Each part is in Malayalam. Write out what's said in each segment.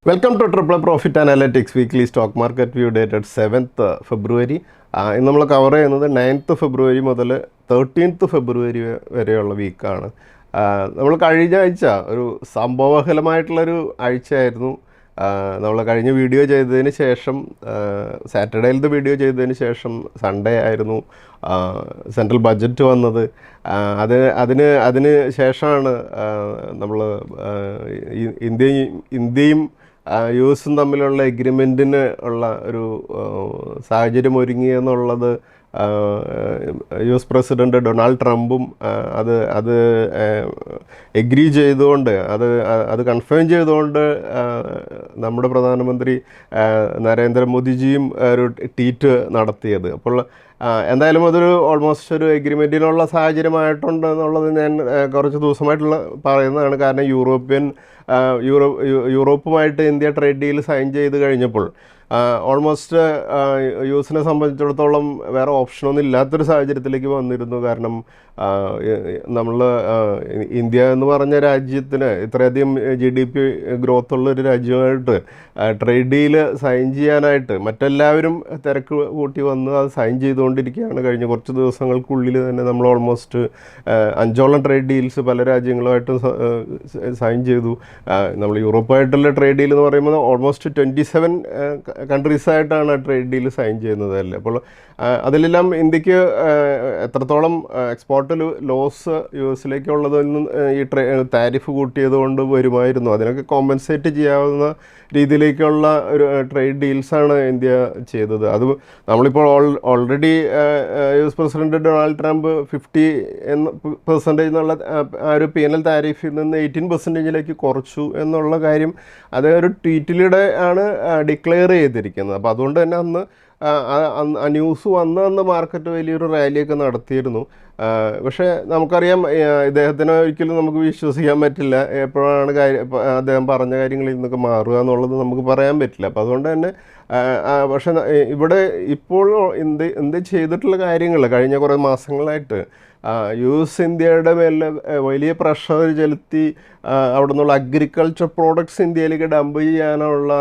Welcome two triple profit analytics weekly stock market view dated 7th ഫെബ്രുവരി. ഇന്ന് നമ്മൾ കവർ ചെയ്യുന്നത് 9th ഫെബ്രുവരി മുതൽ 13th ഫെബ്രുവരി വരെയുള്ള വീക്കാണ്. നമ്മൾ കഴിഞ്ഞ ആഴ്ച ഒരു സംഭവബഹലമായിട്ടുള്ളൊരു ആഴ്ചയായിരുന്നു. നമ്മൾ കഴിഞ്ഞ വീഡിയോ ചെയ്തതിന് ശേഷം സാറ്റർഡേയിലത്തെ വീഡിയോ ചെയ്തതിന് ശേഷം സൺഡേ ആയിരുന്നു സെൻട്രൽ ബഡ്ജറ്റ് വന്നത്. അതിന് ശേഷമാണ് നമ്മൾ ഇന്ത്യയും യു എസും തമ്മിലുള്ള എഗ്രിമെൻറ്റിന് ഉള്ള ഒരു സാഹചര്യം ഒരുങ്ങിയെന്നുള്ളത് യു എസ് പ്രസിഡൻറ്റ് ഡൊണാൾഡ് ട്രംപും അത് എഗ്രി ചെയ്തുകൊണ്ട് അത് കൺഫേം ചെയ്തുകൊണ്ട് നമ്മുടെ പ്രധാനമന്ത്രി നരേന്ദ്രമോദിജിയും ഒരു ട്വീറ്റ് നടത്തിയത്. അപ്പോൾ എന്തായാലും അതൊരു ഓൾമോസ്റ്റ് ഒരു എഗ്രിമെൻറ്റിനുള്ള സാഹചര്യമായിട്ടുണ്ട് എന്നുള്ളത് ഞാൻ കുറച്ച് ദിവസമായിട്ടുള്ള പറയുന്നതാണ്. കാരണം യൂറോപ്പുമായിട്ട് ഇന്ത്യ ട്രേഡ് ഡീൽ സൈൻ ചെയ്ത് കഴിഞ്ഞപ്പോൾ ഓൾമോസ്റ്റ് യു എസിനെ സംബന്ധിച്ചിടത്തോളം വേറെ ഓപ്ഷനൊന്നും ഇല്ലാത്തൊരു സാഹചര്യത്തിലേക്ക് വന്നിരുന്നു. കാരണം ഇന്ത്യ എന്ന് പറഞ്ഞ രാജ്യത്തിന് ഇത്രയധികം GDP ഗ്രോത്ത് ഉള്ളൊരു രാജ്യമായിട്ട് ട്രേഡ് ഡീല് സൈൻ ചെയ്യാനായിട്ട് മറ്റെല്ലാവരും തിരക്ക് കൂട്ടി വന്ന് അത് സൈൻ ചെയ്തുകൊണ്ടിരിക്കുകയാണ്. കഴിഞ്ഞ കുറച്ച് ദിവസങ്ങൾക്കുള്ളിൽ തന്നെ നമ്മൾ ഓൾമോസ്റ്റ് 5ഓളം ട്രേഡ് ഡീൽസ് പല രാജ്യങ്ങളുമായിട്ടും സൈൻ ചെയ്തു. നമ്മൾ യൂറോപ്പായിട്ടുള്ള ട്രേഡ് ഡീൽ എന്ന് പറയുമ്പോൾ ഓൾമോസ്റ്റ് 27 കൺട്രീസായിട്ടാണ് ട്രേഡ് ഡീൽ സൈൻ ചെയ്യുന്നത് അല്ലേ. അപ്പോൾ അതിലെല്ലാം ഇന്ത്യക്ക് എത്രത്തോളം എക്സ്പോർട്ട് ലോസ് യു എസിലേക്കുള്ളതൊന്നും ഈ താരിഫ് കൂട്ടിയത് കൊണ്ട് വരുമായിരുന്നു. അതിനൊക്കെ കോമ്പൻസേറ്റ് ചെയ്യാവുന്ന രീതിയിലേക്കുള്ള ഒരു ട്രേഡ് ഡീൽസാണ് ഇന്ത്യ ചെയ്തത്. അത് നമ്മളിപ്പോൾ already U S president Donald Trump 50% എന്നുള്ള ആ ഒരു PNL താരിഫിൽ നിന്ന് 18% കുറച്ചു എന്നുള്ള കാര്യം അത് ഒരു ട്വീറ്റിലൂടെ ആണ് ഡിക്ലെയർ ചെയ്തിരിക്കുന്നത്. അപ്പോൾ അതുകൊണ്ട് തന്നെ അന്ന് ന്യൂസ് വന്ന മാർക്കറ്റ് വലിയൊരു റാലിയൊക്കെ നടത്തിയിരുന്നു. പക്ഷേ നമുക്കറിയാം ഇദ്ദേഹത്തിന് ഒരിക്കലും നമുക്ക് വിശ്വസിക്കാൻ പറ്റില്ല. എപ്പോഴാണ് അദ്ദേഹം പറഞ്ഞ കാര്യങ്ങളിൽ നിന്നൊക്കെ മാറുക എന്നുള്ളത് നമുക്ക് പറയാൻ പറ്റില്ല. അപ്പോൾ അതുകൊണ്ട് തന്നെ പക്ഷേ ഇവിടെ ഇപ്പോൾ ഇന്ത്യ ചെയ്തിട്ടുള്ള കാര്യങ്ങൾ കഴിഞ്ഞ കുറേ മാസങ്ങളായിട്ട് യു എസ് ഇന്ത്യയുടെ മേലെ വലിയ പ്രഷർ ചെലുത്തി അവിടെ നിന്നുള്ള അഗ്രികൾച്ചർ പ്രോഡക്ട്സ് ഇന്ത്യയിലേക്ക് ഡംപ് ചെയ്യാനുള്ള,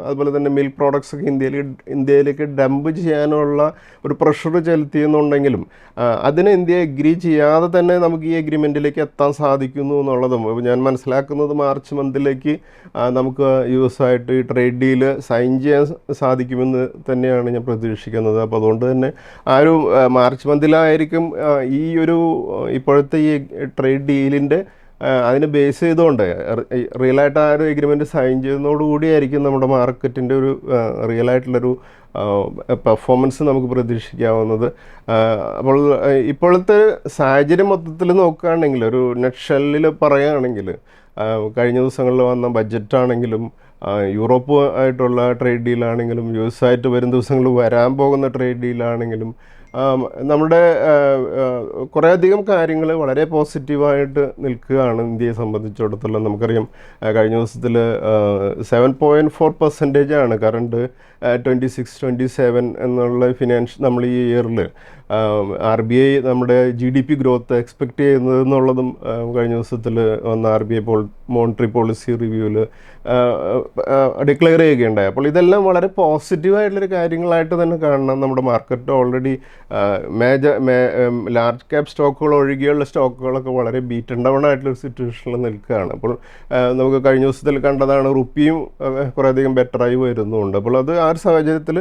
അതുപോലെ തന്നെ മിൽക്ക് പ്രോഡക്ട്സ് ഒക്കെ ഇന്ത്യയിലേക്ക് ഡംപ് ചെയ്യാനുള്ള ഒരു പ്രഷർ ചെലുത്തിയെന്നുണ്ടെങ്കിലും അതിന് ഇന്ത്യ എഗ്രി ചെയ്യാതെ തന്നെ നമുക്ക് ഈ എഗ്രിമെൻറ്റിലേക്ക് എത്താൻ സാധിക്കുന്നു എന്നുള്ളതും ഞാൻ മനസ്സിലാക്കുന്നത് മാർച്ച് മന്തിലേക്ക് നമുക്ക് യു എസ് ആയിട്ട് ഈ ട്രേഡ് ഡീല് സൈൻ ചെയ്യാൻ സാധിക്കുമെന്ന് തന്നെയാണ് ഞാൻ പ്രതീക്ഷിക്കുന്നത്. അപ്പോൾ അതുകൊണ്ട് തന്നെ ആ ഒരു മാർച്ച് മന്തിലായിരിക്കും ഈ ഒരു ഇപ്പോഴത്തെ ഈ ട്രേഡ് ഡീലിൻ്റെ അതിനെ ബേസ് ചെയ്തുകൊണ്ട് റിയലായിട്ട് ആ ഒരു എഗ്രിമെൻറ്റ് സൈൻ ചെയ്യുന്നതോടുകൂടിയായിരിക്കും നമ്മുടെ മാർക്കറ്റിൻ്റെ ഒരു റിയലായിട്ടുള്ളൊരു പെർഫോമൻസ് നമുക്ക് പ്രതീക്ഷിക്കാവുന്നത്. അപ്പോൾ ഇപ്പോഴത്തെ സാഹചര്യം മൊത്തത്തിൽ നോക്കുകയാണെങ്കിൽ ഒരു നെറ്റ്ഷെല്ലിൽ പറയുകയാണെങ്കിൽ കഴിഞ്ഞ ദിവസങ്ങളിൽ വന്ന ബഡ്ജറ്റാണെങ്കിലും യൂറോപ്പ് ആയിട്ടുള്ള ട്രേഡ് ഡീലാണെങ്കിലും യു എസ് ആയിട്ട് വരും ദിവസങ്ങളിൽ വരാൻ പോകുന്ന ട്രേഡ് ഡീലാണെങ്കിലും നമ്മുടെ കുറേയധികം കാര്യങ്ങൾ വളരെ പോസിറ്റീവായിട്ട് നിൽക്കുകയാണ് ഇന്ത്യയെ സംബന്ധിച്ചിടത്തോളം. നമുക്കറിയാം കഴിഞ്ഞ ദിവസത്തിൽ 7.4% കറണ്ട് 26-27 എന്നുള്ള നമ്മൾ ഈ ഇയറിൽ RBI നമ്മുടെ GDP ഗ്രോത്ത് എക്സ്പെക്റ്റ് ചെയ്യുന്നത് എന്നുള്ളതും കഴിഞ്ഞ ദിവസത്തിൽ വന്ന RBI മോണിറ്ററി പോളിസി റിവ്യൂവിൽ ഡിക്ലെയർ ചെയ്യുകയുണ്ടായി. അപ്പോൾ ഇതെല്ലാം വളരെ പോസിറ്റീവായിട്ടുള്ളൊരു കാര്യങ്ങളായിട്ട് തന്നെ കാണണം. നമ്മുടെ മാർക്കറ്റ് ഓൾറെഡി ലാർജ് ക്യാപ് സ്റ്റോക്കുകൾ ഒഴികെയുള്ള സ്റ്റോക്കുകളൊക്കെ വളരെ ബീറ്റൺ ഡൗൺ ആയിട്ടുള്ളൊരു സിറ്റുവേഷനിൽ നിൽക്കുകയാണ്. അപ്പോൾ നമുക്ക് കഴിഞ്ഞ ദിവസത്തിൽ കണ്ടതാണ് റുപ്പിയും കുറേയധികം ബെറ്ററായി വരുന്നുണ്ട്. അപ്പോൾ അത് ആ ഒരു സാഹചര്യത്തിൽ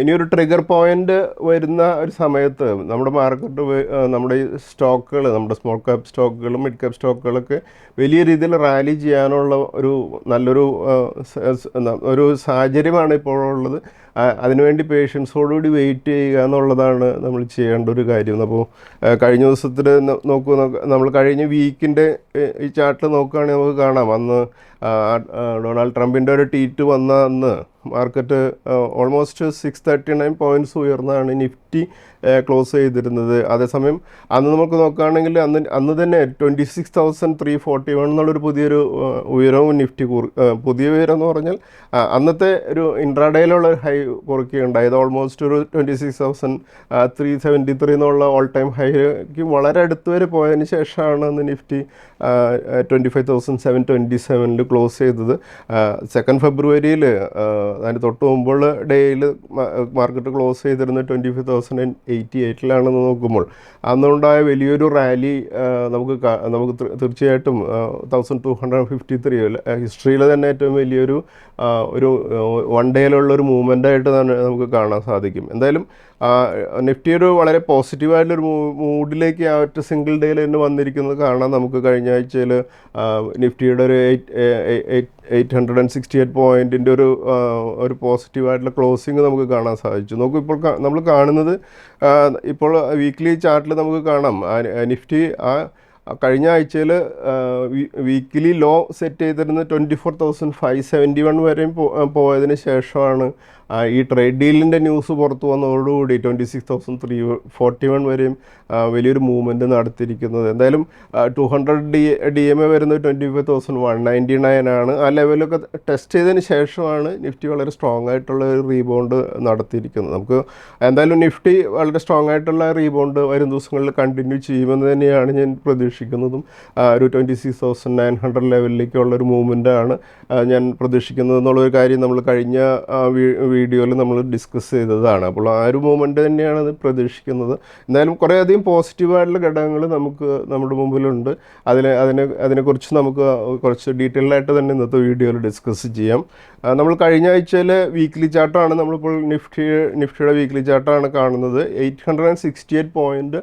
ഇനിയൊരു ട്രിഗർ പോയിൻ്റ് വരുന്ന ഒരു സമയത്ത് നമ്മുടെ മാർക്കറ്റ് നമ്മുടെ ഈ സ്റ്റോക്കുകൾ, നമ്മുടെ സ്മോൾ ക്യാപ് സ്റ്റോക്കുകളും മിഡ് ക്യാപ് സ്റ്റോക്കുകളൊക്കെ വലിയ രീതിയിൽ റാലി ചെയ്യാനുള്ള നല്ലൊരു സാഹചര്യമാണ് ഇപ്പോഴുള്ളത്. അതിനുവേണ്ടി പേഷ്യൻസോടുകൂടി വെയിറ്റ് ചെയ്യുക എന്നുള്ളതാണ് നമ്മൾ ചെയ്യേണ്ട ഒരു കാര്യം. അപ്പോൾ കഴിഞ്ഞ ദിവസത്തിൽ നമ്മൾ കഴിഞ്ഞ വീക്കിൻ്റെ ഈ ചാർട്ടിൽ നോക്കുകയാണെങ്കിൽ നമുക്ക് കാണാം അന്ന് ഡൊണാൾഡ് ട്രംപിൻ്റെ ഒരു ട്വീറ്റ് വന്ന അന്ന് മാർക്കറ്റ് ഓൾമോസ്റ്റ് 639 പോയിൻറ്റ്സ് ഉയർന്നതാണ് നിഫ്റ്റി ക്ലോസ് ചെയ്തിരുന്നത്. അതേസമയം അന്ന് നമുക്ക് നോക്കുകയാണെങ്കിൽ അന്ന് തന്നെ 26,341 എന്നുള്ളൊരു പുതിയൊരു ഉയരവും നിഫ്റ്റി പുതിയ ഉയരം എന്ന് പറഞ്ഞാൽ അന്നത്തെ ഒരു ഇൻട്രാഡേയിലുള്ള ഒരു ഹൈ കുറിക്കുകയുണ്ടായത്. ഓൾമോസ്റ്റ് ഒരു 26,373 എന്നുള്ള ഓൾ ടൈം ഹൈക്ക് വളരെ അടുത്ത് വരെ പോയതിന് ശേഷമാണ് അന്ന് നിഫ്റ്റി 25,727 ക്ലോസ് ചെയ്തത്. 2 ഫെബ്രുവരിയിൽ അതിന് തൊട്ട് മുമ്പുള്ള ഡേയിൽ മാർക്കറ്റ് ക്ലോസ് ചെയ്തിരുന്നത് 25,088 നോക്കുമ്പോൾ അന്നുണ്ടായ വലിയൊരു റാലി നമുക്ക് തീർച്ചയായിട്ടും 1,253 ഹിസ്റ്ററിയിൽ തന്നെ ഏറ്റവും വലിയൊരു ഒരു വൺ ഡേയിലുള്ളൊരു മൂവ്മെൻ്റായിട്ട് തന്നെ നമുക്ക് കാണാൻ സാധിക്കും. എന്തായാലും നിഫ്റ്റി ഒരു വളരെ പോസിറ്റീവായിട്ടുള്ളൊരു മൂഡിലേക്ക് ആ ഒറ്റ സിംഗിൾ ഡേയിൽ തന്നെ വന്നിരിക്കുന്നത് കാണാൻ നമുക്ക് കഴിഞ്ഞ ആഴ്ചയിൽ നിഫ്റ്റിയുടെ ഒരു 868 പോയിൻറ്റിൻ്റെ ഒരു പോസിറ്റീവായിട്ടുള്ള ക്ലോസിങ് നമുക്ക് കാണാൻ സാധിച്ചു. നോക്കൂ, ഇപ്പോൾ നമ്മൾ കാണുന്നത് ഇപ്പോൾ വീക്ക്ലി ചാർട്ടിൽ നമുക്ക് കാണാം നിഫ്റ്റി കഴിഞ്ഞ ആഴ്ചയിൽ വീക്കിലി ലോ സെറ്റ് ചെയ്തിരുന്നത് 24,571 വരെയും പോയതിന് ശേഷമാണ് ഈ ട്രേഡ് ഡീലിൻ്റെ ന്യൂസ് പുറത്തു വന്നതോടുകൂടി 26,341 വരെയും വലിയൊരു മൂവ്മെൻറ്റ് നടത്തിയിരിക്കുന്നത്. എന്തായാലും 200 DMA വരുന്നത് 25,199 ആണ്. ആ ലെവലൊക്കെ ടെസ്റ്റ് ചെയ്തതിന് ശേഷമാണ് നിഫ്റ്റി വളരെ സ്ട്രോങ് ആയിട്ടുള്ള ഒരു റീബൗണ്ട് നടത്തിയിരിക്കുന്നത്. നമുക്ക് എന്തായാലും നിഫ്റ്റി വളരെ സ്ട്രോങ് ആയിട്ടുള്ള റീബൗണ്ട് വരും ദിവസങ്ങളിൽ കണ്ടിന്യൂ ചെയ്യുമെന്ന് തന്നെയാണ് ഞാൻ പ്രതീക്ഷിക്കുന്നതും. ഒരു 26,900 ലെവലിലേക്കുള്ളൊരു മൂവ്മെൻറ്റാണ് ഞാൻ പ്രതീക്ഷിക്കുന്നത് എന്നുള്ളൊരു കാര്യം നമ്മൾ കഴിഞ്ഞ വീഡിയോയിൽ നമ്മൾ ഡിസ്കസ് ചെയ്തതാണ്. അപ്പോൾ ആ ഒരു മൂവ്മെൻറ്റ് തന്നെയാണ് അത് പ്രതീക്ഷിക്കുന്നത്. എന്തായാലും കുറേയധികം പോസിറ്റീവായിട്ടുള്ള ഘടകങ്ങൾ നമുക്ക് നമ്മുടെ മുമ്പിലുണ്ട്. അതിനെക്കുറിച്ച് നമുക്ക് കുറച്ച് ഡീറ്റെയിൽഡ് ആയിട്ട് തന്നെ ഇന്നത്തെ വീഡിയോയിൽ ഡിസ്കസ് ചെയ്യാം. നമ്മൾ കഴിഞ്ഞ ആഴ്ചയിലെ വീക്ക്ലി ചാർട്ടാണ് നമ്മളിപ്പോൾ നിഫ്റ്റിയുടെ വീക്ക്ലി ചാർട്ടാണ് കാണുന്നത്. 868 പോയിൻറ്റ്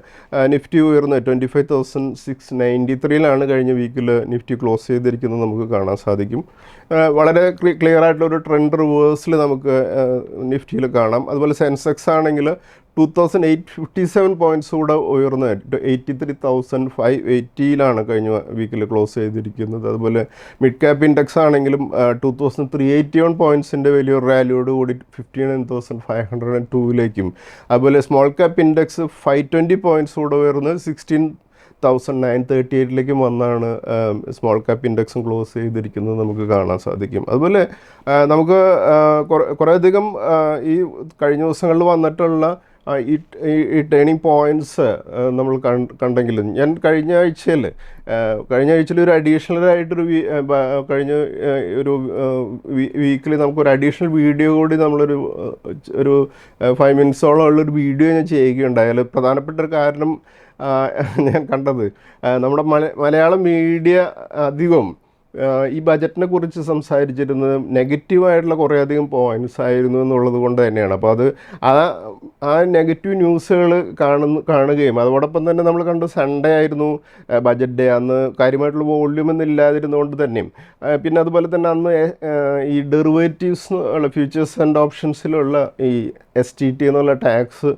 നിഫ്റ്റി ഉയർന്ന് 25,693 കഴിഞ്ഞ വീക്കിൽ നിഫ്റ്റി ക്ലോസ് ചെയ്തിരിക്കുന്നത് നമുക്ക് കാണാൻ സാധിക്കും. വളരെ ക്ലിയർ ആയിട്ടുള്ളൊരു ട്രെൻഡ് റിവേഴ്സിൽ നമുക്ക് നിഫ്റ്റിയിൽ കാണാം. അതുപോലെ സെൻസെക്സ് ആണെങ്കിൽ 2,857 പോയിൻറ്റ്സ് കൂടെ ഉയർന്ന് 83,580 കഴിഞ്ഞ വീക്കിൽ ക്ലോസ് ചെയ്തിരിക്കുന്നത്. അതുപോലെ മിഡ് ക്യാപ്പ് ഇൻഡെക്സ് ആണെങ്കിലും 2,381 പോയിൻറ്റ്സിൻ്റെ വലിയൊരു റാലിയോട് കൂടി 59,502 അതുപോലെ സ്മോൾ ക്യാപ്പ് ഇൻഡെക്സ് 520 പോയിൻറ്റ്സ് കൂടെ ഉയർന്ന് 16,938 വന്നാണ് സ്മോൾ ക്യാപ്പ് ഇൻഡെക്സും ക്ലോസ് ചെയ്തിരിക്കുന്നത് നമുക്ക് കാണാൻ സാധിക്കും. അതുപോലെ നമുക്ക് കുറേയധികം ഈ കഴിഞ്ഞ ദിവസങ്ങളിൽ വന്നിട്ടുള്ള ഈ ടേണിംഗ് പോയിൻറ്റ്സ് നമ്മൾ കണ്ടെങ്കിലും ഞാൻ കഴിഞ്ഞ ആഴ്ചയിൽ ഒരു അഡീഷണലായിട്ടൊരു കഴിഞ്ഞ ഒരു വീക്കിൽ നമുക്കൊരു അഡീഷണൽ വീഡിയോ കൂടി നമ്മളൊരു 5 മിനിറ്റ്സോളം ഉള്ളൊരു വീഡിയോ ഞാൻ ചെയ്യുകയുണ്ടായി. അതിൽ പ്രധാനപ്പെട്ട ഒരു കാരണം ഞാൻ കണ്ടത് നമ്മുടെ മലയാളം മീഡിയ അധികം ഈ ബജറ്റിനെ കുറിച്ച് സംസാരിച്ചിരുന്നത് നെഗറ്റീവായിട്ടുള്ള കുറേയധികം പോയിൻറ്റ്സ് ആയിരുന്നു എന്നുള്ളത് കൊണ്ട് തന്നെയാണ്. അപ്പോൾ ആ നെഗറ്റീവ് ന്യൂസുകൾ കാണുകയും അതോടൊപ്പം തന്നെ നമ്മൾ കണ്ടു സൺഡേ ആയിരുന്നു ബജറ്റ് ഡേ. അന്ന് കാര്യമായിട്ടുള്ള വോള്യൂം ഒന്നും ഇല്ലാതിരുന്നുകൊണ്ട് തന്നെയും പിന്നെ അതുപോലെ തന്നെ അന്ന് ഈ ഡെറിവേറ്റീവ്സ് ഉള്ള ഫ്യൂച്ചേഴ്സ് ആൻഡ് ഓപ്ഷൻസിലുള്ള ഈ STT എന്നുള്ള ടാക്സ്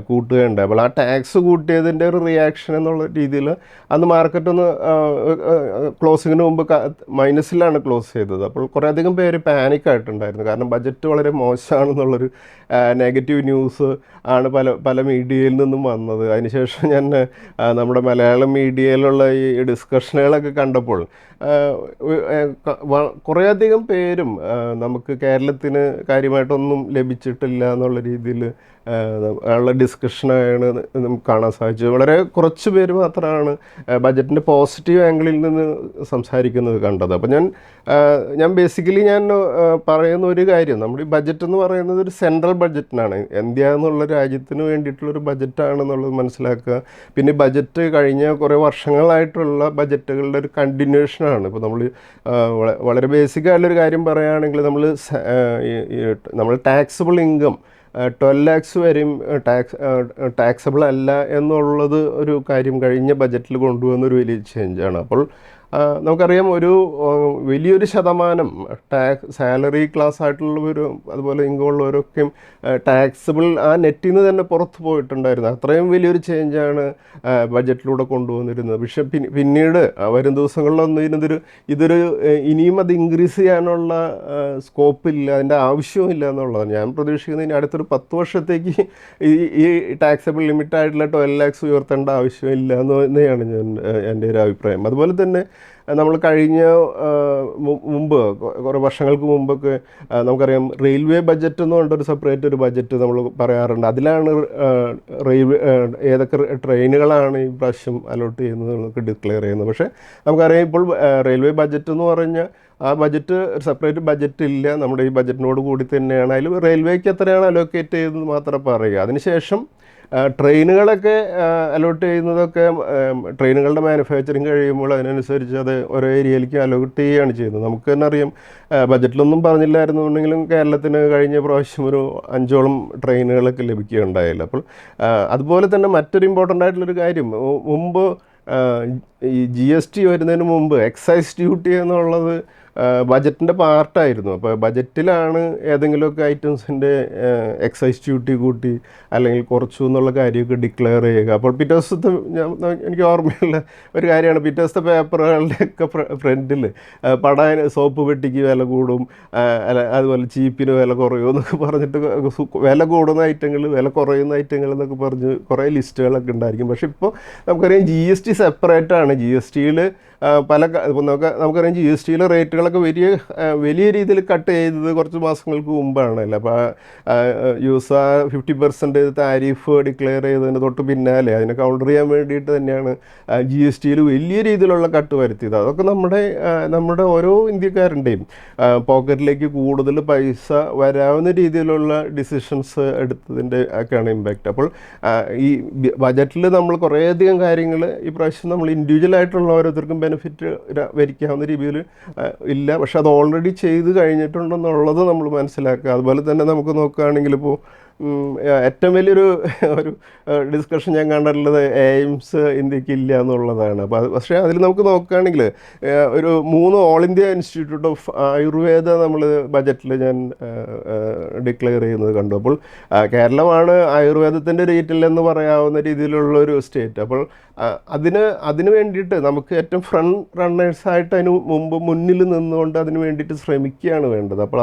കൂട്ടുകയുണ്ടായി. അപ്പോൾ ആ ടാക്സ് കൂട്ടിയതിൻ്റെ ഒരു റിയാക്ഷൻ എന്നുള്ള രീതിയിൽ അന്ന് മാർക്കറ്റ് ഒന്ന് ക്ലോസിങ്ങിന് മുമ്പ് മൈനസിലാണ് ക്ലോസ് ചെയ്തത്. അപ്പോൾ കുറേയധികം പേര് പാനിക്കായിട്ടുണ്ടായിരുന്നു. കാരണം ബജറ്റ് വളരെ മോശമാണെന്നുള്ളൊരു നെഗറ്റീവ് ന്യൂസ് ആണ് പല മീഡിയയിൽ നിന്നും വന്നത്. അതിനുശേഷം ഞാൻ നമ്മുടെ മലയാളം മീഡിയയിലുള്ള ഈ ഡിസ്കഷനുകളൊക്കെ കണ്ടപ്പോൾ കുറേയധികം പേരും നമുക്ക് കേരളത്തിന് കാര്യമായിട്ടൊന്നും ലഭിച്ചിട്ടില്ല എന്നുള്ള രീതിയിൽ ഉള്ള ഡിസ്കഷനാണ് നമുക്ക് കാണാൻ സാധിച്ചത്. വളരെ കുറച്ച് പേര് മാത്രമാണ് ബജറ്റിൻ്റെ പോസിറ്റീവ് ആംഗിളിൽ നിന്ന് സംസാരിക്കുന്നത് കണ്ടത്. അപ്പോൾ ഞാൻ ബേസിക്കലി പറയുന്ന ഒരു കാര്യം, നമ്മുടെ ഈ ബജറ്റ് എന്ന് പറയുന്നത് ഒരു സെൻട്രൽ ബഡ്ജറ്റിനാണ്. ഇന്ത്യ എന്നുള്ള രാജ്യത്തിന് വേണ്ടിയിട്ടുള്ളൊരു ബജറ്റാണെന്നുള്ളത് മനസ്സിലാക്കുക. പിന്നെ ബജറ്റ് കഴിഞ്ഞ കുറേ വർഷങ്ങളായിട്ടുള്ള ബജറ്റുകളുടെ ഒരു കണ്ടിന്യൂഷനാണ്. ഇപ്പോൾ നമ്മൾ വളരെ ബേസിക്കായിട്ടുള്ളൊരു കാര്യം പറയുകയാണെങ്കിൽ നമ്മൾ ടാക്സബിൾ ഇൻകം 12 lakhs വരെയും ടാക്സബിൾ അല്ല എന്നുള്ളത് ഒരു കാര്യം കഴിഞ്ഞ ബജറ്റിൽ കൊണ്ടുവന്നൊരു വലിയ ചേഞ്ചാണ്. അപ്പോൾ നമുക്കറിയാം ഒരു വലിയൊരു ശതമാനം സാലറി ക്ലാസ് ആയിട്ടുള്ളവരും അതുപോലെ ഇൻകം ഉള്ളവരൊക്കെയും ടാക്സിബിൾ ആ നെറ്റിൽ നിന്ന് തന്നെ പുറത്ത് പോയിട്ടുണ്ടായിരുന്നു. അത്രയും വലിയൊരു ചേഞ്ചാണ് ബഡ്ജറ്റിലൂടെ കൊണ്ടുവന്നിരുന്നത്. പക്ഷെ പിന്നീട് വരും ദിവസങ്ങളിലൊന്നും ഇതൊരു ഇനിയും അത് ഇൻക്രീസ് ചെയ്യാനുള്ള സ്കോപ്പില്ല, അതിൻ്റെ ആവശ്യവും ഇല്ല എന്നുള്ളതാണ്. ഞാൻ പ്രതീക്ഷിക്കുന്നത് ഇനി അടുത്തൊരു 10 വർഷത്തേക്ക് ഈ ടാക്സബിൾ ലിമിറ്റായിട്ടുള്ള 12 lakhs ഉയർത്തേണ്ട ആവശ്യമില്ല എന്ന് തന്നെയാണ് എൻ്റെ ഒരു അഭിപ്രായം. അതുപോലെ തന്നെ നമ്മൾ കഴിഞ്ഞ മുമ്പ് കുറേ വർഷങ്ങൾക്ക് മുമ്പൊക്കെ നമുക്കറിയാം റെയിൽവേ ബഡ്ജറ്റ് എന്ന് പറഞ്ഞൊരു സെപ്പറേറ്റ് ഒരു ബഡ്ജറ്റ് നമ്മൾ പറയാറുണ്ട്. അതിലാണ് റെയിൽവേ ഏതൊക്കെ ട്രെയിനുകളാണ് ഈ പ്രാവശ്യം അലോട്ട് ചെയ്യുന്നത് നമുക്ക് ഡിക്ലെയർ ചെയ്യുന്നത്. പക്ഷേ നമുക്കറിയാം ഇപ്പോൾ റെയിൽവേ ബഡ്ജറ്റ് എന്ന് പറഞ്ഞാൽ ആ ബഡ്ജറ്റ് സെപ്പറേറ്റ് ബഡ്ജറ്റ് ഇല്ല, നമ്മുടെ ഈ ബഡ്ജറ്റിനോട് കൂടി തന്നെയാണ്. അതിൽ റെയിൽവേക്ക് എത്രയാണ് അലോക്കേറ്റ് ചെയ്തതെന്ന് മാത്രം പറയുക. അതിനുശേഷം ട്രെയിനുകളൊക്കെ അലോട്ട് ചെയ്യുന്നതൊക്കെ ട്രെയിനുകളുടെ മാനുഫാക്ചറിങ് കഴിയുമ്പോൾ അതിനനുസരിച്ച് അത് ഓരോ ഏരിയയിലേക്ക് അലോട്ട് ചെയ്യുകയാണ് ചെയ്യുന്നത്. നമുക്ക് തന്നെ അറിയാം, ബഡ്ജറ്റിലൊന്നും പറഞ്ഞില്ലായിരുന്നുണ്ടെങ്കിലും കേരളത്തിന് കഴിഞ്ഞ പ്രാവശ്യം ഒരു 5ഓളം ട്രെയിനുകളൊക്കെ ലഭിക്കുകയുണ്ടായില്ല. അപ്പോൾ അതുപോലെ തന്നെ മറ്റൊരു ഇമ്പോർട്ടൻ്റ് ആയിട്ടുള്ളൊരു കാര്യം, മുമ്പ് ഈ GST വരുന്നതിന് മുമ്പ് എക്സൈസ് ഡ്യൂട്ടി എന്നുള്ളത് ബജറ്റിൻ്റെ പാർട്ടായിരുന്നു. അപ്പോൾ ബജറ്റിലാണ് ഏതെങ്കിലുമൊക്കെ ഐറ്റംസിൻ്റെ എക്സൈസ് ഡ്യൂട്ടി കൂട്ടി അല്ലെങ്കിൽ കുറച്ചു എന്നുള്ള കാര്യമൊക്കെ ഡിക്ലെയർ ചെയ്യുക. അപ്പോൾ പിറ്റേ ദിവസത്തെ എനിക്ക് ഓർമ്മയുള്ള ഒരു കാര്യമാണ്, പിറ്റേ ദിവസത്തെ പേപ്പറുകളുടെയൊക്കെ ഫ്രണ്ടിൽ പടാൻ സോപ്പ് പെട്ടിക്ക് വില കൂടും, അതുപോലെ ചീപ്പിന് വില കുറയും എന്നൊക്കെ പറഞ്ഞിട്ട് വില കൂടുന്ന ഐറ്റങ്ങൾ, വില കുറയുന്ന ഐറ്റങ്ങൾ എന്നൊക്കെ പറഞ്ഞ് കുറേ ലിസ്റ്റുകളൊക്കെ ഉണ്ടായിരിക്കും. പക്ഷേ ഇപ്പോൾ നമുക്കറിയാം GST സെപ്പറേറ്റാണ്. GSTയിൽ നമുക്കറിയാം GSTയിലെ റേറ്റുകളൊക്കെ വലിയ രീതിയിൽ കട്ട് ചെയ്തത് കുറച്ച് മാസങ്ങൾക്ക് മുമ്പാണല്ലോ. അപ്പോൾ USA 50% താരിഫ് ഡിക്ലെയർ ചെയ്തതിന് തൊട്ട് പിന്നാലെ അതിനെ കൗണ്ടർ ചെയ്യാൻ വേണ്ടിയിട്ട് തന്നെയാണ് GSTയിൽ വലിയ രീതിയിലുള്ള കട്ട് വരുത്തിയത്. അതൊക്കെ നമ്മുടെ ഓരോ ഇന്ത്യക്കാരൻ്റെയും പോക്കറ്റിലേക്ക് കൂടുതൽ പൈസ വരാവുന്ന രീതിയിലുള്ള ഡിസിഷൻസ് എടുത്തതിൻ്റെ ഒക്കെയാണ് ഇമ്പാക്റ്റ്. അപ്പോൾ ഈ ബജറ്റിൽ നമ്മൾ കുറേയധികം കാര്യങ്ങൾ ഈ പ്രാവശ്യം നമ്മൾ ഇൻഡിവിജ്വലായിട്ടുള്ള ഓരോരുത്തർക്കും ബെനിഫിറ്റ് വരിക്കാവുന്ന രീതിയിൽ ഇല്ല. പക്ഷെ അത് ഓൾറെഡി ചെയ്ത് കഴിഞ്ഞിട്ടുണ്ടെന്നുള്ളത് നമ്മൾ മനസ്സിലാക്കുക. അതുപോലെ തന്നെ നമുക്ക് നോക്കുകയാണെങ്കിൽ ഇപ്പോൾ ഏറ്റവും വലിയൊരു ഡിസ്കഷൻ ഞാൻ കണ്ടിട്ടുള്ളത് എയിംസ് ഇന്ത്യക്ക് ഇല്ല എന്നുള്ളതാണ്. അപ്പോൾ പക്ഷേ അതിൽ നമുക്ക് നോക്കുകയാണെങ്കിൽ ഒരു 3 all India institute of Ayurveda നമ്മൾ ബജറ്റിൽ ഞാൻ ഡിക്ലെയർ ചെയ്യുന്നത് കണ്ടു. അപ്പോൾ കേരളമാണ് ആയുർവേദത്തിൻ്റെ റേറ്റിൽ എന്ന് പറയാവുന്ന രീതിയിലുള്ളൊരു സ്റ്റേറ്റ്. അപ്പോൾ അതിന് വേണ്ടിയിട്ട് നമുക്ക് ഏറ്റവും ഫ്രണ്ട് റണ്ണേഴ്സായിട്ട് മുന്നിൽ നിന്നുകൊണ്ട് അതിന് വേണ്ടിയിട്ട് ശ്രമിക്കുകയാണ് വേണ്ടത്. അപ്പോൾ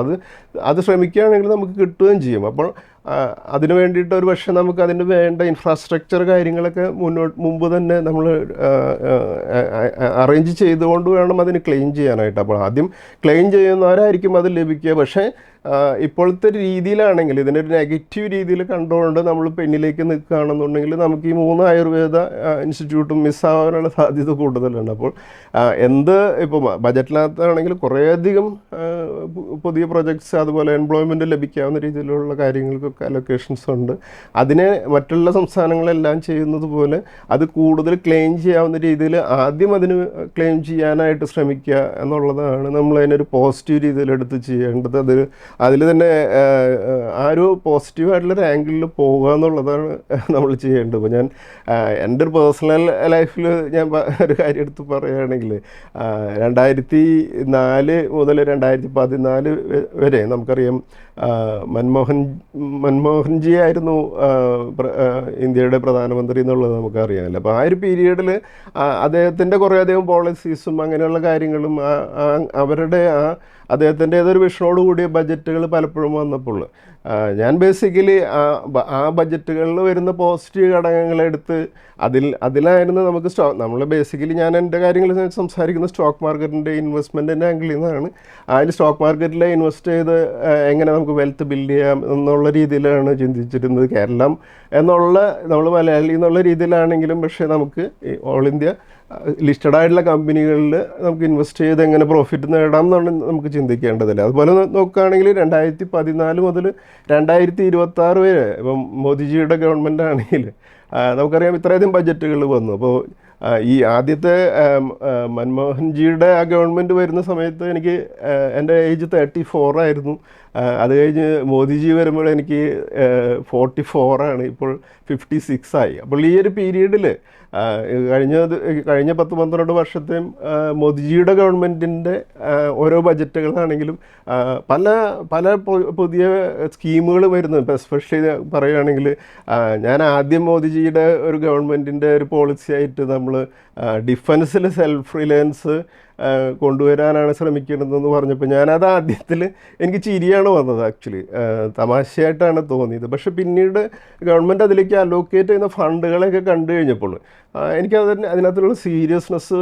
അത് ശ്രമിക്കുകയാണെങ്കിൽ നമുക്ക് കിട്ടുകയും ചെയ്യും. അപ്പോൾ അതിന് വേണ്ടിയിട്ട് ഒരു പക്ഷേ നമുക്ക് അതിന് വേണ്ട ഇൻഫ്രാസ്ട്രക്ചർ കാര്യങ്ങളൊക്കെ മുമ്പ് തന്നെ നമ്മൾ അറേഞ്ച് ചെയ്തുകൊണ്ട് വേണം അതിന് ക്ലെയിം ചെയ്യാനായിട്ട്. അപ്പോൾ ആദ്യം ക്ലെയിം ചെയ്യുന്നവരായിരിക്കും അത് ലഭിക്കുക. പക്ഷേ ഇപ്പോഴത്തെ രീതിയിലാണെങ്കിൽ ഇതിനൊരു നെഗറ്റീവ് രീതിയിൽ കണ്ടുകൊണ്ട് നമ്മൾ പെന്നിലേക്ക് നിൽക്കുകയാണെന്നുണ്ടെങ്കിൽ നമുക്ക് ഈ 3 ആയുർവേദ ഇൻസ്റ്റിറ്റ്യൂട്ടും മിസ്സാവാനുള്ള സാധ്യത കൂടുതലുണ്ട്. അപ്പോൾ ഇപ്പോൾ ബജറ്റിനകത്താണെങ്കിൽ കുറേയധികം പുതിയ പ്രൊജക്ട്സ് അതുപോലെ എംപ്ലോയ്മെൻറ്റ് ലഭിക്കാവുന്ന രീതിയിലുള്ള കാര്യങ്ങൾക്കൊക്കെ അലൊക്കേഷൻസ് ഉണ്ട്. അതിനെ മറ്റുള്ള സംസ്ഥാനങ്ങളെല്ലാം ചെയ്യുന്നത് പോലെ അത് കൂടുതൽ ക്ലെയിം ചെയ്യാവുന്ന രീതിയിൽ ആദ്യം അതിന് ക്ലെയിം ചെയ്യാനായിട്ട് ശ്രമിക്കുക എന്നുള്ളതാണ് നമ്മൾ അതിനൊരു പോസിറ്റീവ് രീതിയിലെടുത്ത് ചെയ്യേണ്ടത്. അതിൽ തന്നെ ആ ഒരു പോസിറ്റീവായിട്ടുള്ളൊരു ആംഗിളിൽ പോകുക എന്നുള്ളതാണ് നമ്മൾ ചെയ്യേണ്ടത്. ഇപ്പോൾ ഞാൻ എൻ്റെ ഒരു പേഴ്സണൽ ലൈഫിൽ ഞാൻ ഒരു കാര്യം എടുത്ത് പറയുകയാണെങ്കിൽ 2004 മുതൽ 2014 വരെ നമുക്കറിയാം മൻമോഹൻജി ആയിരുന്നു ഇന്ത്യയുടെ പ്രധാനമന്ത്രി എന്നുള്ളത് നമുക്കറിയാമല്ലോ. അപ്പോൾ ആ ഒരു പീരീഡിൽ അദ്ദേഹത്തിൻ്റെ കുറേയധികം പോളിസീസും അങ്ങനെയുള്ള കാര്യങ്ങളും അദ്ദേഹത്തിൻ്റെ ഏതൊരു വിഷനോട് കൂടിയ ബജറ്റുകൾ പലപ്പോഴും വന്നപ്പോൾ ഞാൻ ബേസിക്കലി ആ ബജറ്റുകളിൽ വരുന്ന പോസിറ്റീവ് ഘടകങ്ങളെടുത്ത് അതിലായിരുന്നു നമുക്ക് നമ്മൾ ബേസിക്കലി ഞാൻ എൻ്റെ കാര്യങ്ങൾ സംസാരിക്കുന്ന സ്റ്റോക്ക് മാർക്കറ്റിൻ്റെ ഇൻവെസ്റ്റ്മെൻറ്റിൻ്റെ ആംഗിളിൽ നിന്നാണ്. അതിൽ സ്റ്റോക്ക് മാർക്കറ്റിൽ ഇൻവെസ്റ്റ് ചെയ്ത് എങ്ങനെ നമുക്ക് വെൽത്ത് ബിൽഡ് ചെയ്യാം എന്നുള്ള രീതിയിലാണ് ചിന്തിച്ചിരുന്നത്. കേരളം നമ്മൾ മലയാളി എന്നുള്ള രീതിയിലാണെങ്കിലും പക്ഷേ നമുക്ക് ഓൾ ഇന്ത്യ ലിസ്റ്റഡ് ആയിട്ടുള്ള കമ്പനികളിൽ നമുക്ക് ഇൻവെസ്റ്റ് ചെയ്ത് എങ്ങനെ പ്രോഫിറ്റ് നേടാം എന്നാണ് നമുക്ക് ചിന്തിക്കേണ്ടതില്ല. അതുപോലെ നോക്കുകയാണെങ്കിൽ 2014 മുതൽ 2026 വരെ ഇപ്പം മോദിജിയുടെ ഗവൺമെൻറ് ആണെങ്കിൽ നമുക്കറിയാം ഇത്രയധികം ബഡ്ജറ്റുകൾ വന്നു. അപ്പോൾ ഈ ആദ്യത്തെ മൻമോഹൻജിയുടെ ആ ഗവൺമെൻറ് വരുന്ന സമയത്ത് എനിക്ക് എൻ്റെ ഏജ് 34 ആയിരുന്നു. അത് കഴിഞ്ഞ് മോദിജി വരുമ്പോൾ എനിക്ക് 44 ഇപ്പോൾ 56 ആയി. അപ്പോൾ ഈ ഒരു പീരീഡിൽ കഴിഞ്ഞ 10-12 വർഷത്തെയും മോദിജിയുടെ ഗവൺമെൻറ്റിൻ്റെ ഓരോ ബജറ്റുകളാണെങ്കിലും പല പല പുതിയ സ്കീമുകൾ വരുന്നത്. ഇപ്പോൾ എസ്പെഷ്യലി പറയുകയാണെങ്കിൽ ഞാൻ ആദ്യം മോദിജിയുടെ ഒരു ഗവൺമെൻറ്റിൻ്റെ ഒരു പോളിസി ആയിട്ട് നമ്മൾ ഡിഫൻസിൽ സെൽഫ് റിലയൻസ് കൊണ്ടുവരാനാണ് ശ്രമിക്കുന്നതെന്ന് പറഞ്ഞപ്പോൾ ഞാനത് ആദ്യത്തിൽ എനിക്ക് ചിരിയാണ് വന്നത്. ആക്ച്വലി തമാശയായിട്ടാണ് തോന്നിയത്. പക്ഷെ പിന്നീട് ഗവൺമെൻറ് അതിലേക്ക് അലോക്കേറ്റ് ചെയ്യുന്ന ഫണ്ടുകളൊക്കെ കണ്ടു കഴിഞ്ഞപ്പോൾ അതിനകത്തുള്ള സീരിയസ്നെസ്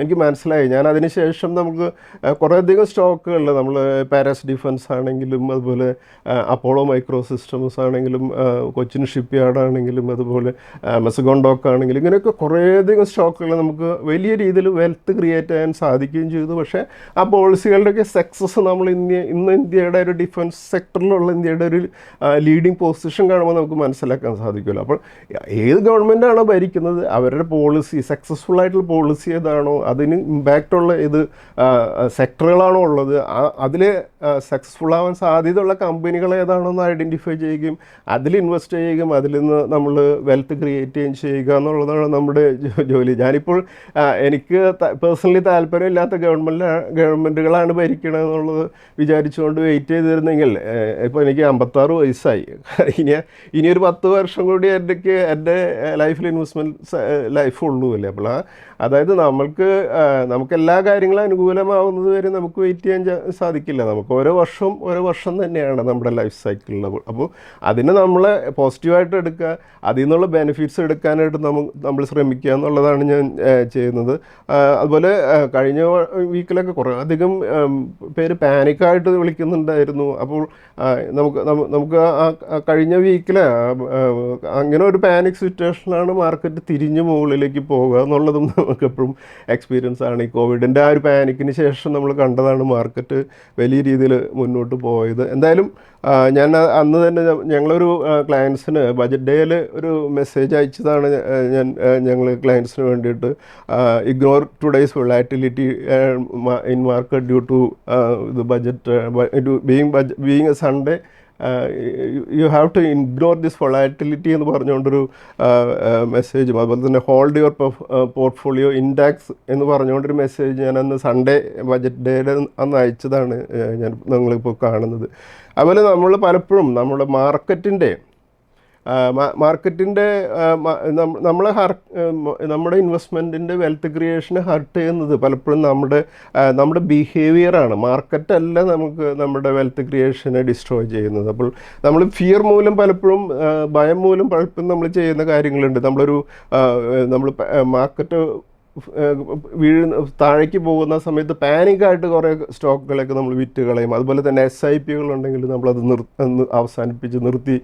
എനിക്ക് മനസ്സിലായി. ഞാൻ അതിന് ശേഷം നമുക്ക് കുറേയധികം സ്റ്റോക്കുകളിൽ നമ്മൾ പാരാസ് ഡിഫൻസ് ആണെങ്കിലും, അതുപോലെ അപ്പോളോ മൈക്രോ സിസ്റ്റംസ് ആണെങ്കിലും, കൊച്ചിൻ ഷിപ്പ് യാർഡ് ആണെങ്കിലും, അതുപോലെ മെസഗോൺ ഡോക്ക് ആണെങ്കിലും, ഇങ്ങനെയൊക്കെ കുറേയധികം സ്റ്റോക്കുകൾ നമുക്ക് വലിയ രീതിയിൽ വെൽത്ത് ക്രിയേറ്റ് ചെയ്യാൻ സാധിക്കുകയും ചെയ്തു. പക്ഷേ ആ പോളിസികളുടെയൊക്കെ സക്സസ് നമ്മൾ ഇന്ന് ഇന്ത്യയുടെ ഒരു ഡിഫൻസ് സെക്ടറിലുള്ള ഇന്ത്യയുടെ ഒരു ലീഡിങ് പൊസിഷൻ കാണുമ്പോൾ നമുക്ക് മനസ്സിലാക്കാൻ സാധിക്കുമല്ലോ. അപ്പോൾ ഏത് ഗവൺമെൻറ്റാണോ ഭരിക്കുന്നത് അവരുടെ പോളിസി, സക്സസ്ഫുൾ ആയിട്ടുള്ള പോളിസി ഏതാണോ, അതിന് ഇമ്പാക്റ്റുള്ള ഏത് സെക്ടറുകളാണോ ഉള്ളത്, അതിൽ സക്സസ്ഫുൾ ആവാൻ സാധ്യതയുള്ള കമ്പനികൾ ഏതാണോ എന്ന് ഐഡൻറ്റിഫൈ ചെയ്യുകയും അതിൽ ഇൻവെസ്റ്റ് ചെയ്യുകയും അതിൽ നിന്ന് നമ്മൾ വെൽത്ത് ക്രിയേറ്റ് ചെയ്യുകയും ചെയ്യുക എന്നുള്ളതാണ് നമ്മുടെ ജോലി. ഞാനിപ്പോൾ എനിക്ക് പേഴ്സണലി താല്പര്യമില്ലാത്ത ഗവൺമെൻറ്റുകളാണ് ഭരിക്കണമെന്നുള്ളത് വിചാരിച്ചുകൊണ്ട് വെയിറ്റ് ചെയ്തിരുന്നെങ്കിൽ ഇപ്പോൾ എനിക്ക് 56 വയസ്സായി. ഇനിയൊരു 10 വർഷം കൂടി എൻ്റെ ലൈഫിൽ ഇൻവെസ്റ്റ്മെൻറ്റ് ലൈഫ് ഉള്ളൂ അല്ലേ. അപ്പോൾ അതായത് നമുക്ക് എല്ലാ കാര്യങ്ങളും അനുകൂലമാവുന്നത് വരെ നമുക്ക് വെയിറ്റ് ചെയ്യാൻ സാധിക്കില്ല. നമുക്ക് ഓരോ വർഷം തന്നെയാണ് നമ്മുടെ ലൈഫ് സൈക്കിളിൽ. അപ്പോൾ അതിന് നമ്മൾ പോസിറ്റീവായിട്ട് എടുക്കുക, അതിൽ നിന്നുള്ള ബെനിഫിറ്റ്സ് എടുക്കാനായിട്ട് നമ്മൾ ശ്രമിക്കുക എന്നുള്ളതാണ് ഞാൻ ചെയ്യുന്നത്. അതുപോലെ കഴിഞ്ഞ വീക്കിലൊക്കെ കുറേ അധികം പേര് പാനിക്കായിട്ട് വിളിക്കുന്നുണ്ടായിരുന്നു. അപ്പോൾ നമുക്ക് കഴിഞ്ഞ വീക്കിൽ അങ്ങനെ ഒരു പാനിക് സിറ്റുവേഷനിലാണ് മാർക്കറ്റ് തിരിഞ്ഞ് മുകളിലേക്ക് പോകുക എന്നുള്ളതും നമുക്കെപ്പോഴും എക്സ്പീരിയൻസ് ആണ്. ഈ കോവിഡിൻ്റെ ആ ഒരു പാനിക്കിന് ശേഷം നമ്മൾ കണ്ടതാണ് മാർക്കറ്റ് വലിയ രീതിയിൽ മുന്നോട്ട് പോയത്. എന്തായാലും ഞാൻ അന്ന് തന്നെ ഞങ്ങളൊരു ക്ലയൻസിന് ബജറ്റ് ഡേയിൽ ഒരു മെസ്സേജ് അയച്ചതാണ്. ഞങ്ങൾ ക്ലയൻസിന് വേണ്ടിയിട്ട് ignore today's volatility in market due to the budget being a Sunday, you have to ignore this volatility എന്ന് പറഞ്ഞുകൊണ്ടൊരു മെസ്സേജും, അതുപോലെ തന്നെ ഹോൾഡ് യുവർ പോർട്ട്ഫോളിയോ ഇൻഡെക്സ് എന്ന് പറഞ്ഞുകൊണ്ടൊരു മെസ്സേജ് ഞാൻ അന്ന് സൺഡേ ബജറ്റ് ഡേയിൽ അന്ന് അയച്ചതാണ് നിങ്ങളിപ്പോൾ കാണുന്നത്. അതുപോലെ നമ്മൾ പലപ്പോഴും നമ്മുടെ മാർക്കറ്റിൻ്റെ നമ്മുടെ ഇൻവെസ്റ്റ്മെൻറ്റിൻ്റെ വെൽത്ത് ക്രിയേഷന് ഹർട്ട് ചെയ്യുന്നത് പലപ്പോഴും നമ്മുടെ ബിഹേവിയറാണ്. മാർക്കറ്റല്ല നമ്മുടെ വെൽത്ത് ക്രിയേഷനെ ഡിസ്ട്രോയ് ചെയ്യുന്നത്. അപ്പോൾ നമ്മൾ ഫിയർ മൂലം പലപ്പോഴും ഭയം മൂലം പലപ്പോഴും നമ്മൾ ചെയ്യുന്ന കാര്യങ്ങളുണ്ട്. നമ്മൾ മാർക്കറ്റ് താഴേക്ക് പോകുന്ന സമയത്ത് പാനിക്കായിട്ട് കുറേ സ്റ്റോക്കുകളൊക്കെ നമ്മൾ വിറ്റ് കളയും. അതുപോലെ തന്നെ SIPകൾ ഉണ്ടെങ്കിൽ നമ്മളത് അവസാനിപ്പിച്ച് നിർത്തി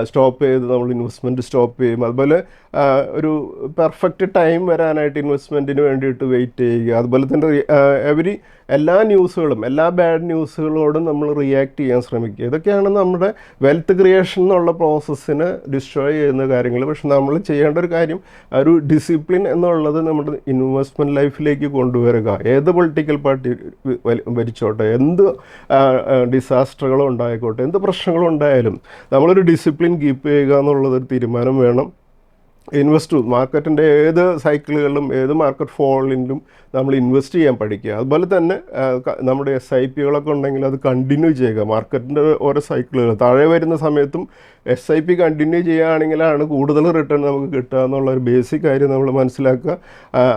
സ്റ്റോപ്പ് ചെയ്ത് നമ്മൾ ഇൻവെസ്റ്റ്മെൻറ്റ് സ്റ്റോപ്പ് ചെയ്യും. അതുപോലെ ഒരു പെർഫെക്റ്റ് ടൈം വരാനായിട്ട് ഇൻവെസ്റ്റ്മെൻറ്റിന് വേണ്ടിയിട്ട് വെയിറ്റ് ചെയ്യുക. അതുപോലെ തന്നെ എല്ലാ ബാഡ് ന്യൂസുകളോടും നമ്മൾ റിയാക്ട് ചെയ്യാൻ ശ്രമിക്കുക. ഇതൊക്കെയാണ് നമ്മുടെ വെൽത്ത് ക്രിയേഷൻ എന്നുള്ള പ്രോസസ്സിനെ ഡിസ്ട്രോയ് ചെയ്യുന്ന കാര്യങ്ങൾ. പക്ഷെ നമ്മൾ ചെയ്യേണ്ട ഒരു കാര്യം ഒരു ഡിസിപ്ലിൻ എന്നുള്ളത് നമ്മുടെ ഇൻവെസ്റ്റ്മെൻറ്റ് ലൈഫിലേക്ക് കൊണ്ടുവരിക. ഏത് പൊളിറ്റിക്കൽ പാർട്ടി ഭരിച്ചോട്ടെ, എന്ത് ഡിസാസ്റ്ററുകളും ഉണ്ടായിക്കോട്ടെ, എന്ത് പ്രശ്നങ്ങളും ഉണ്ടായാലും നമ്മളൊരു ഡിസിപ്ലിൻ കീപ്പ് ചെയ്യുക എന്നുള്ളതൊരു തീരുമാനം വേണം. മാർക്കറ്റിൻ്റെ ഏത് സൈക്കിളുകളിലും ഏത് മാർക്കറ്റ് ഫോളിലും നമ്മൾ ഇൻവെസ്റ്റ് ചെയ്യാൻ പഠിക്കുക. അതുപോലെ തന്നെ നമ്മുടെ SIPകളൊക്കെ ഉണ്ടെങ്കിൽ അത് കണ്ടിന്യൂ ചെയ്യുക. മാർക്കറ്റിൻ്റെ ഓരോ സൈക്കിളുകൾ താഴെ വരുന്ന സമയത്തും SIP കണ്ടിന്യൂ ചെയ്യുകയാണെങ്കിലാണ് കൂടുതൽ റിട്ടേൺ നമുക്ക് കിട്ടുക എന്നുള്ളൊരു ബേസിക് കാര്യം നമ്മൾ മനസ്സിലാക്കുക.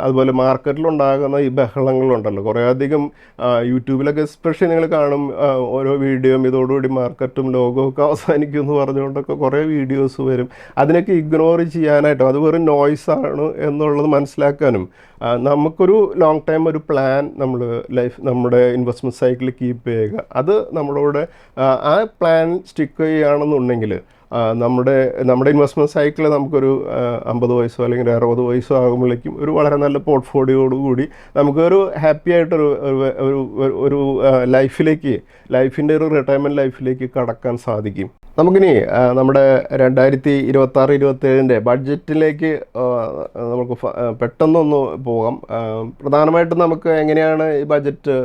അതുപോലെ മാർക്കറ്റിലുണ്ടാകുന്ന ഈ ബഹളങ്ങളുണ്ടല്ലോ, കുറേ അധികം യൂട്യൂബിലൊക്കെ എസ്പെഷ്യലി നിങ്ങൾ കാണും ഓരോ വീഡിയോയും ഇതോടുകൂടി മാർക്കറ്റും ലോകവും ഒക്കെ അവസാനിക്കും എന്ന് പറഞ്ഞുകൊണ്ടൊക്കെ കുറേ വീഡിയോസ് വരും. അതിനൊക്കെ ഇഗ്നോർ ചെയ്യാനായിട്ട്, അത് വെറും നോയ്സാണ് എന്നുള്ളത് മനസ്സിലാക്കാനും നമുക്കൊരു ലോങ് ടൈം ഒരു പ്ലാൻ നമ്മുടെ ഇൻവെസ്റ്റ്മെൻറ്റ് സൈക്കിളിൽ കീപ്പ് ചെയ്യുക. അത് ആ പ്ലാൻ സ്റ്റിക്ക് ചെയ്യുകയാണെന്നുണ്ടെങ്കിൽ നമ്മുടെ ഇൻവെസ്റ്റ്മെൻറ്റ് സൈക്കിൾ നമുക്കൊരു 50 വയസ്സോ അല്ലെങ്കിൽ 60 വയസ്സോ ആകുമ്പോഴേക്കും ഒരു വളരെ നല്ല പോർട്ട്ഫോളിയോടുകൂടി നമുക്കൊരു ഹാപ്പി ആയിട്ടൊരു ലൈഫിൻ്റെ ഒരു റിട്ടയർമെൻറ്റ് ലൈഫിലേക്ക് കടക്കാൻ സാധിക്കും. നമുക്കിനി നമ്മുടെ 2026-27 ബഡ്ജറ്റിലേക്ക് നമുക്ക് പെട്ടെന്നൊന്ന് പോകാം. പ്രധാനമായിട്ടും നമുക്ക് എങ്ങനെയാണ് ഈ ബഡ്ജറ്റ്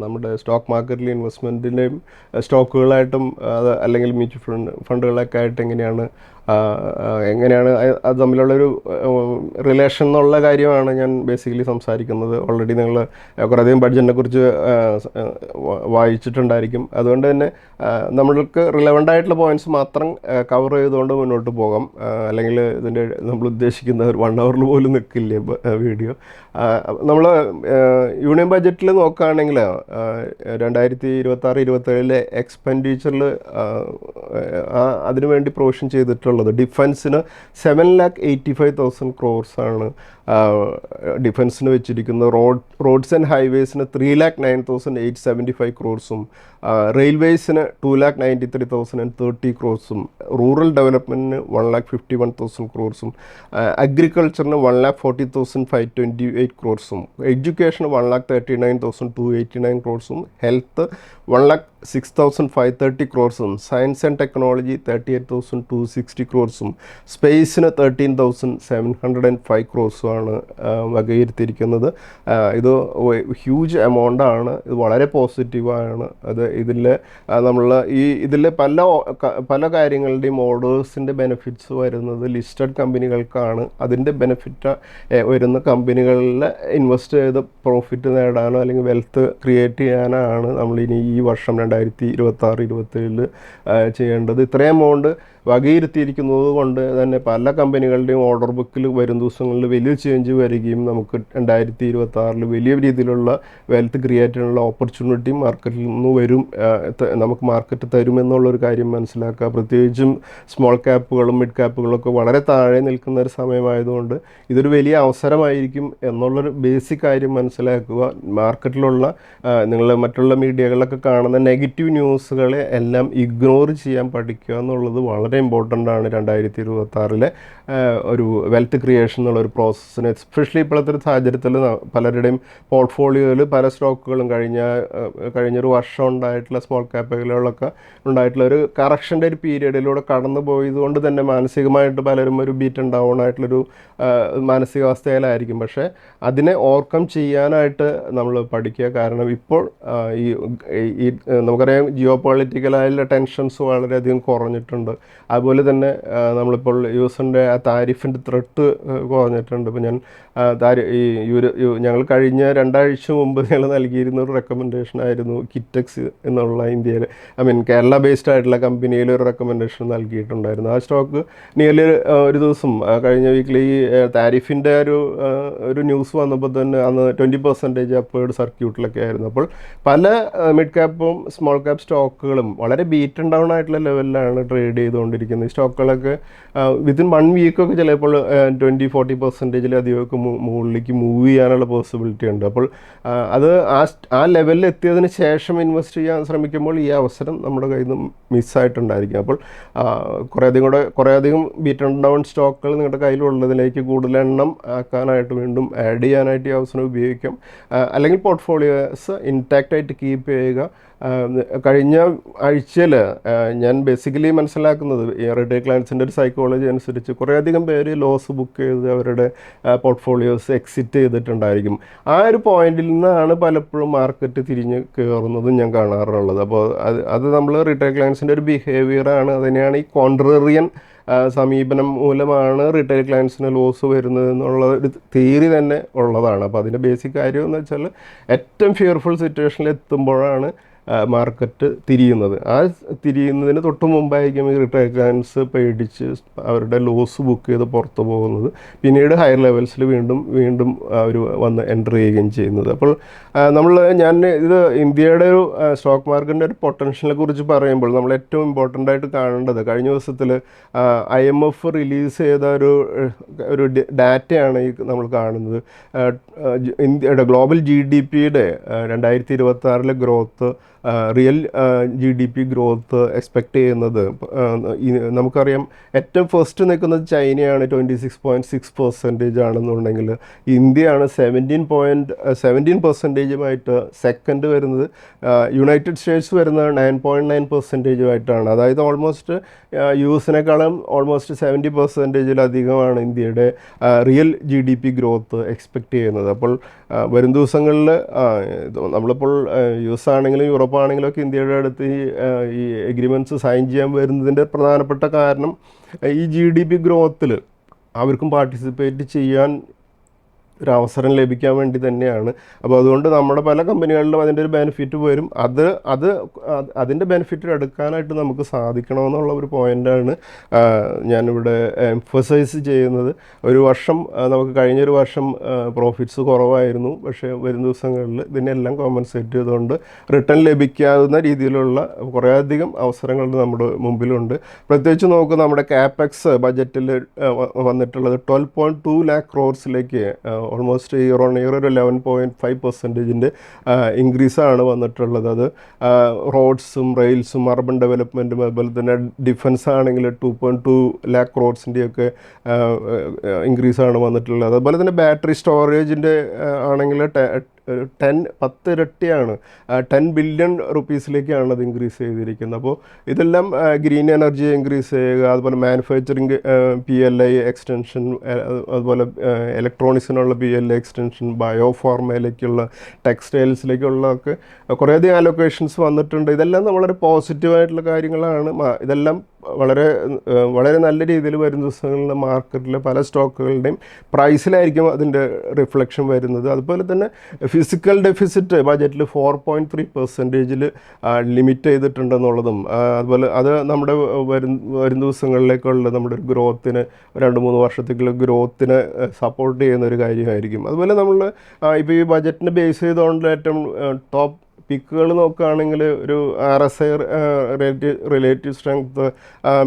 നമ്മുടെ സ്റ്റോക്ക് മാർക്കറ്റിൽ ഇൻവെസ്റ്റ്മെൻറ്റിൻ്റെയും സ്റ്റോക്കുകളായിട്ടും അല്ലെങ്കിൽ മ്യൂച്വൽ ഫണ്ടുകളൊക്കെ ആയിട്ട് എങ്ങനെയാണ് അത് തമ്മിലുള്ളൊരു റിലേഷൻ എന്നുള്ള കാര്യമാണ് ഞാൻ ബേസിക്കലി സംസാരിക്കുന്നത്. ഓൾറെഡി നിങ്ങൾ കുറേയധികം ബഡ്ജറ്റിനെ കുറിച്ച് വായിച്ചിട്ടുണ്ടായിരിക്കും. അതുകൊണ്ട് തന്നെ നമ്മൾക്ക് റിലവൻ്റ് ആയിട്ടുള്ള പോയിന്റ്സ് മാത്രം കവർ ചെയ്തുകൊണ്ട് മുന്നോട്ട് പോകാം. അല്ലെങ്കിൽ ഇതിൻ്റെ നമ്മൾ ഉദ്ദേശിക്കുന്ന ഒരു 1 hour പോലും നിൽക്കില്ല വീഡിയോ. നമ്മൾ യൂണിയൻ ബഡ്ജറ്റിൽ നോക്കുകയാണെങ്കിൽ 2026-27 എക്സ്പെൻഡിച്ചറിൽ അതിനുവേണ്ടി പ്രൊവിഷൻ ചെയ്തിട്ടുള്ളത് ഡിഫൻസിന് 7,85,000 crores ആണ് ഡിഫൻസിന് വെച്ചിരിക്കുന്നത്. റോഡ്സ് ആൻഡ് ഹൈവേസിന് 3,09,875 crores, റെയിൽവേസിന് 2,93,030 crores, റൂറൽ ഡെവലപ്മെൻറ്റിന് 1,51,000 crores, അഗ്രികൾച്ചറിന് 1,40,528 crores, എഡ്യൂക്കേഷന് 1,39,289 crores, health 1,06,530 crores, science and technology 38,260 crores, സ്പേസിന് 13,705 crores ആണ് വകയിരുത്തിയിരിക്കുന്നത്. ഇത് ഹ്യൂജ് എമൗണ്ട് ആണ്. ഇത് വളരെ പോസിറ്റീവാണ്. അത് ഇതിൽ പല കാര്യങ്ങളുടെയും ഓർഡേഴ്സിൻ്റെ ബെനിഫിറ്റ്സ് വരുന്നത് ലിസ്റ്റഡ് കമ്പനികൾക്കാണ്. അതിൻ്റെ ബെനിഫിറ്റ് വരുന്ന കമ്പനികളിൽ ഇൻവെസ്റ്റ് ചെയ്ത് പ്രോഫിറ്റ് നേടാനോ അല്ലെങ്കിൽ വെൽത്ത് ക്രിയേറ്റ് ചെയ്യാനാണ് നമ്മളിനി ഈ വർഷം 2026-27 ചെയ്യേണ്ടത്. ഇത്രയും എമൗണ്ട് വകയിരുത്തിയിരിക്കുന്നത് കൊണ്ട് തന്നെ പല കമ്പനികളുടെയും ഓർഡർ ബുക്കിൽ വരും ദിവസങ്ങളിൽ വലിയ ചേഞ്ച് വരികയും നമുക്ക് 2026 വലിയ രീതിയിലുള്ള വെൽത്ത് ക്രിയേറ്റ് ചെയ്യാനുള്ള ഓപ്പർച്യൂണിറ്റി മാർക്കറ്റിൽ നിന്ന് നമുക്ക് മാർക്കറ്റ് തരുമെന്നുള്ളൊരു കാര്യം മനസ്സിലാക്കുക. പ്രത്യേകിച്ചും സ്മോൾ ക്യാപ്പുകളും മിഡ് ക്യാപ്പുകളൊക്കെ വളരെ താഴെ നിൽക്കുന്ന ഒരു സമയമായതുകൊണ്ട് ഇതൊരു വലിയ അവസരമായിരിക്കും എന്നുള്ളൊരു ബേസിക് കാര്യം മനസ്സിലാക്കുക. മാർക്കറ്റിലുള്ള നിങ്ങൾ മറ്റുള്ള മീഡിയകളിലൊക്കെ കാണുന്ന നെഗറ്റീവ് ന്യൂസുകളെ എല്ലാം ഇഗ്നോർ ചെയ്യാൻ പഠിക്കുക എന്നുള്ളത് വളരെ ഇമ്പോർട്ടൻ്റ് ആണ് 2026 ഒരു വെൽത്ത് ക്രിയേഷൻ എന്നുള്ളൊരു പ്രോസസ്സിന്. എസ്പെഷ്യലി ഇപ്പോഴത്തെ ഒരു സാഹചര്യത്തിൽ പലരുടെയും പോർട്ട്ഫോളിയോയിൽ പല സ്റ്റോക്കുകളും കഴിഞ്ഞൊരു വർഷം ഉണ്ടായിട്ടുള്ള സ്മോൾ ക്യാപ്പുകളിലൊക്കെ ഉണ്ടായിട്ടുള്ള ഒരു കറക്ഷൻ്റെ ഒരു പീരീഡിലൂടെ കടന്നു പോയതുകൊണ്ട് തന്നെ മാനസികമായിട്ട് പലരും ഒരു ബീറ്റൺ ഡൗൺ ആയിട്ടുള്ളൊരു മാനസികാവസ്ഥയിലായിരിക്കും. പക്ഷേ അതിനെ ഓവർകം ചെയ്യാനായിട്ട് നമ്മൾ പഠിക്കുക. കാരണം ഇപ്പോൾ ഈ നമുക്കറിയാം ജിയോ പൊളിറ്റിക്കലായുള്ള ടെൻഷൻസ് വളരെയധികം കുറഞ്ഞിട്ടുണ്ട്. അതുപോലെ തന്നെ നമ്മളിപ്പോൾ യുഎസിൻ്റെ താരിഫിൻ്റെ ത്രെട്ട് കുറഞ്ഞിട്ടുണ്ട്. ഇപ്പോൾ ഞങ്ങൾ കഴിഞ്ഞ 2 ആഴ്ച മുമ്പ് ഞങ്ങൾ നൽകിയിരുന്ന ഒരു റെക്കമെൻഡേഷൻ ആയിരുന്നു കിറ്റെക്സ് എന്നുള്ള ഇന്ത്യയിൽ കേരള ബേസ്ഡ് ആയിട്ടുള്ള കമ്പനിയിൽ ഒരു റെക്കമെൻഡേഷൻ നൽകിയിട്ടുണ്ടായിരുന്നു. ആ സ്റ്റോക്ക് നിയർലി ഒരു ദിവസം കഴിഞ്ഞ വീക്കിൽ ഈ താരിഫിൻ്റെ ഒരു ന്യൂസ് വന്നപ്പോൾ തന്നെ അന്ന് 20% അപ്വേർഡ് സർക്യൂട്ടിലൊക്കെ ആയിരുന്നു. അപ്പോൾ പല മിഡ് ക്യാപ്പും സ്മോൾ ക്യാപ്പ് സ്റ്റോക്കുകളും വളരെ ബീറ്റൺ ഡൗൺ ആയിട്ടുള്ള ലെവലിലാണ് ട്രേഡ് ചെയ്തുകൊണ്ടിരിക്കുന്നത്. ഈ സ്റ്റോക്കുകളൊക്കെ വിത്തിൻ 1 വീക്കൊക്കെ ചിലപ്പോൾ 20-40% അധികമൊക്കെ മുകളിലേക്ക് മൂവ് ചെയ്യാനുള്ള പോസിബിലിറ്റി ഉണ്ട്. അപ്പോൾ അത് ആ ലെവലിൽ എത്തിയതിന് ശേഷം ഇൻവെസ്റ്റ് ചെയ്യാൻ ശ്രമിക്കുമ്പോൾ ഈ അവസരം നമ്മുടെ കയ്യിൽ നിന്ന് മിസ്സായിട്ടുണ്ടായിരിക്കും. അപ്പോൾ കുറേയധികം ബീറ്റൺ ഡൗൺ സ്റ്റോക്കുകൾ നിങ്ങളുടെ കയ്യിലുള്ളതിലേക്ക് കൂടുതൽ എണ്ണം ആക്കാനായിട്ട് വീണ്ടും ആഡ് ചെയ്യാനായിട്ട് ഈ അവസരം ഉപയോഗിക്കാം. അല്ലെങ്കിൽ പോർട്ട്ഫോളിയോസ് ഇൻടാക്റ്റായിട്ട് കീപ്പ് ചെയ്യുക. കഴിഞ്ഞ ആഴ്ചയിൽ ഞാൻ ബേസിക്കലി മനസ്സിലാക്കുന്നത് ഈ റിട്ടെയിൽ ക്ലയൻസിൻ്റെ ഒരു സൈക്കോളജി അനുസരിച്ച് കുറേയധികം പേര് ലോസ് ബുക്ക് ചെയ്ത് അവരുടെ പോർട്ട്ഫോളിയോസ് എക്സിറ്റ് ചെയ്തിട്ടുണ്ടായിരിക്കും. ആ ഒരു പോയിന്റിൽ നിന്നാണ് പലപ്പോഴും മാർക്കറ്റ് തിരിഞ്ഞ് കയറുന്നതും ഞാൻ കാണാറുള്ളത്. അപ്പോൾ അത് നമ്മൾ റിട്ടെയിൽ ക്ലയൻസിൻ്റെ ഒരു ബിഹേവിയറാണ്. അതിനെയാണ് ഈ കോൺട്രറിയൻ സമീപനം മൂലമാണ് റിട്ടെയിൽ ക്ലയൻസിന് ലോസ് വരുന്നത് എന്നുള്ള ഒരു തിയറി തന്നെ ഉള്ളതാണ്. അപ്പോൾ അതിൻ്റെ ബേസിക് കാര്യം എന്ന് വെച്ചാൽ ഏറ്റവും ഫിയർഫുൾ സിറ്റുവേഷനിൽ എത്തുമ്പോഴാണ് മാർക്കറ്റ് തിരിയുന്നത്. ആ തിരിയുന്നതിന് തൊട്ട് മുമ്പായിരിക്കും ഈ റിട്ടെയിൽ ക്ലയൻസ് പേടിച്ച് അവരുടെ ലോസ് ബുക്ക് ചെയ്ത് പുറത്തു പോകുന്നത്. പിന്നീട് ഹയർ ലെവൽസിൽ വീണ്ടും അവർ വന്ന് എൻ്റർ ചെയ്യുകയും ചെയ്യുന്നത്. അപ്പോൾ ഞാൻ ഇത് ഇന്ത്യയുടെ ഒരു സ്റ്റോക്ക് മാർക്കറ്റിൻ്റെ ഒരു പൊട്ടൻഷ്യലിനെ കുറിച്ച് പറയുമ്പോൾ നമ്മൾ ഏറ്റവും ഇമ്പോർട്ടൻ്റ് ആയിട്ട് കാണേണ്ടത് കഴിഞ്ഞ ദിവസത്തിൽ IMF റിലീസ് ചെയ്ത ഒരു ഡാറ്റയാണ് ഈ നമ്മൾ കാണുന്നത്. ഇന്ത്യയുടെ ഗ്ലോബൽ GDPയുടെ 2026 growth real GDP growth expect ചെയ്യുന്നത്. നമുക്കറിയാം ഏറ്റവും ഫസ്റ്റ് നിൽക്കുന്നത് ചൈനയാണ്, 26.6% ആണെന്നുണ്ടെങ്കിൽ ഇന്ത്യയാണ് 17% സെക്കൻഡ് വരുന്നത്. യുണൈറ്റഡ് സ്റ്റേറ്റ്സ് വരുന്നത് 9.9% അതായത് ഓൾമോസ്റ്റ് US-നേക്കാളും ഓൾമോസ്റ്റ് 70%-ലധികമാണ് ഇന്ത്യയുടെ റിയൽ GDP ഗ്രോത്ത് എക്സ്പെക്റ്റ് ചെയ്യുന്നത്. അപ്പോൾ വരും ദിവസങ്ങളിൽ നമ്മളിപ്പോൾ US ആണെങ്കിലും യൂറോപ്പ് ആണെങ്കിലും ഒക്കെ ഇന്ത്യയുടെ അടുത്ത് ഈ എഗ്രിമെൻറ്റ്സ് സൈൻ ചെയ്യാൻ വരുന്നതിൻ്റെ പ്രധാനപ്പെട്ട കാരണം ഈ GDP ഗ്രോത്തിൽ അവർക്കും പാർട്ടിസിപ്പേറ്റ് ചെയ്യാൻ ഒരു അവസരം ലഭിക്കാൻ വേണ്ടി തന്നെയാണ്. അപ്പോൾ അതുകൊണ്ട് നമ്മുടെ പല കമ്പനികളിലും അതിൻ്റെ ഒരു ബെനിഫിറ്റ് വരും. അതിൻ്റെ ബെനിഫിറ്റ് എടുക്കാനായിട്ട് നമുക്ക് സാധിക്കണമെന്നുള്ള ഒരു പോയിൻ്റാണ് ഞാനിവിടെ എംഫസൈസ് ചെയ്യുന്നത്. ഒരു വർഷം നമുക്ക് കഴിഞ്ഞൊരു വർഷം പ്രോഫിറ്റ്സ് കുറവായിരുന്നു, പക്ഷേ വരും ദിവസങ്ങളിൽ ഇതിനെല്ലാം കോമ്പൻസേറ്റ് ചെയ്തുകൊണ്ട് റിട്ടേൺ ലഭിക്കാവുന്ന രീതിയിലുള്ള കുറേയധികം അവസരങ്ങൾ നമ്മുടെ മുമ്പിലുണ്ട്. പ്രത്യേകിച്ച് നമുക്ക് നമ്മുടെ കാപ്പെക്സ് ബജറ്റിൽ വന്നിട്ടുള്ളത് 12.2 lakh crores almost year on year ഒരു 11.5% ഇൻക്രീസാണ് വന്നിട്ടുള്ളത്. അത് റോഡ്സും റെയിൽസും അർബൻ ഡെവലപ്മെൻറ്റും അതുപോലെ തന്നെ ഡിഫൻസ് ആണെങ്കിൽ 2.2 lakh crores ഇൻക്രീസാണ് വന്നിട്ടുള്ളത്. അതുപോലെ തന്നെ ബാറ്ററി സ്റ്റോറേജിൻ്റെ ആണെങ്കിൽ 10 ഇരട്ടിയാണ്, 10 ബില്യൺ റുപ്പീസിലേക്കാണ് അത് ഇൻക്രീസ് ചെയ്തിരിക്കുന്നത്. അപ്പോൾ ഇതെല്ലാം ഗ്രീൻ എനർജി ഇൻക്രീസ് ചെയ്യുക, അതുപോലെ മാനുഫാക്ചറിങ് PLI എക്സ്റ്റൻഷൻ, അതുപോലെ ഇലക്ട്രോണിക്സിനുള്ള PLI എക്സ്റ്റൻഷൻ, ബയോഫാർമയിലേക്കുള്ള ടെക്സ്റ്റൈൽസിലേക്കുള്ളതൊക്കെ കുറേയധികം അലൊക്കേഷൻസ് വന്നിട്ടുണ്ട്. ഇതെല്ലാം വളരെ പോസിറ്റീവായിട്ടുള്ള കാര്യങ്ങളാണ്. ഇതെല്ലാം വളരെ നല്ല രീതിയിൽ വരുന്ന ദിവസങ്ങളിൽ മാർക്കറ്റിലെ പല സ്റ്റോക്കുകളുടെയും പ്രൈസിലായിരിക്കും അതിൻ്റെ റിഫ്ലക്ഷൻ വരുന്നത്. അതുപോലെ തന്നെ ഫിസിക്കൽ ഡെഫിസിറ്റ് ബജറ്റിൽ 4.3% ലിമിറ്റ് ചെയ്തിട്ടുണ്ടെന്നുള്ളതും, അതുപോലെ അത് നമ്മുടെ വരും ദിവസങ്ങളിലേക്കുള്ള നമ്മുടെ ഒരു ഗ്രോത്തിന് 2-3 വർഷത്തേക്കുള്ള ഗ്രോത്തിനെ സപ്പോർട്ട് ചെയ്യുന്ന ഒരു കാര്യമായിരിക്കും. അതുപോലെ നമ്മൾ ഇപ്പോൾ ഈ ബജറ്റിനെ ബേസ് ചെയ്തുകൊണ്ട് ഏറ്റവും ടോപ്പ് പിക്കുകൾ നോക്കുകയാണെങ്കിൽ ഒരു RSI റിലേറ്റീവ് സ്ട്രെങ്ത്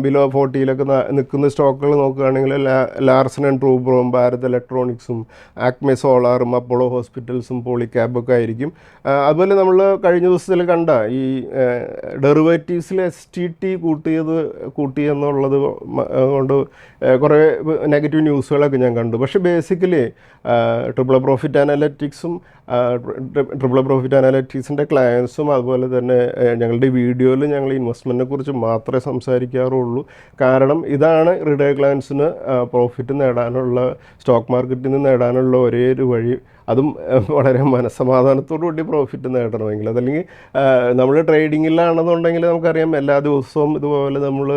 ബിലോ 40 നിൽക്കുന്ന സ്റ്റോക്കുകൾ നോക്കുകയാണെങ്കിൽ ലാർസൻ ആൻഡ് ട്രൂബ്രോയും ഭാരത് ഇലക്ട്രോണിക്സും ആക്മെ സോളാറും അപ്പോളോ ഹോസ്പിറ്റൽസും പോളിക്യാബൊക്കെ ആയിരിക്കും. അതുപോലെ നമ്മൾ കഴിഞ്ഞ ദിവസത്തിൽ കണ്ട ഈ ഡെറിവേറ്റീവ്സിൽ STT കൂട്ടി എന്നുള്ളത് കൊണ്ട് കുറേ നെഗറ്റീവ് ന്യൂസുകളൊക്കെ ഞാൻ കണ്ടു. പക്ഷേ ബേസിക്കലി ട്രിപ്പിൾ പ്രോഫിറ്റ് അനാലിറ്റിക്സിൻ്റെ ക്ലയൻസും അതുപോലെ തന്നെ ഞങ്ങളുടെ വീഡിയോയിൽ ഞങ്ങൾ ഇൻവെസ്റ്റ്മെൻറ്റിനെ കുറിച്ച് മാത്രമേ സംസാരിക്കാറുള്ളൂ. കാരണം ഇതാണ് റിട്ടയർ ക്ലയൻസിന് പ്രോഫിറ്റ് നേടാനുള്ള, സ്റ്റോക്ക് മാർക്കറ്റിൽ നിന്ന് നേടാനുള്ള ഒരേ ഒരു വഴി. അതും വളരെ മനസ്സമാധാനത്തോടു കൂടി പ്രോഫിറ്റ് നേടണമെങ്കിൽ. അതല്ലെങ്കിൽ നമ്മൾ ട്രേഡിങ്ങിലാണെന്നുണ്ടെങ്കിൽ നമുക്കറിയാം എല്ലാ ദിവസവും ഇതുപോലെ നമ്മൾ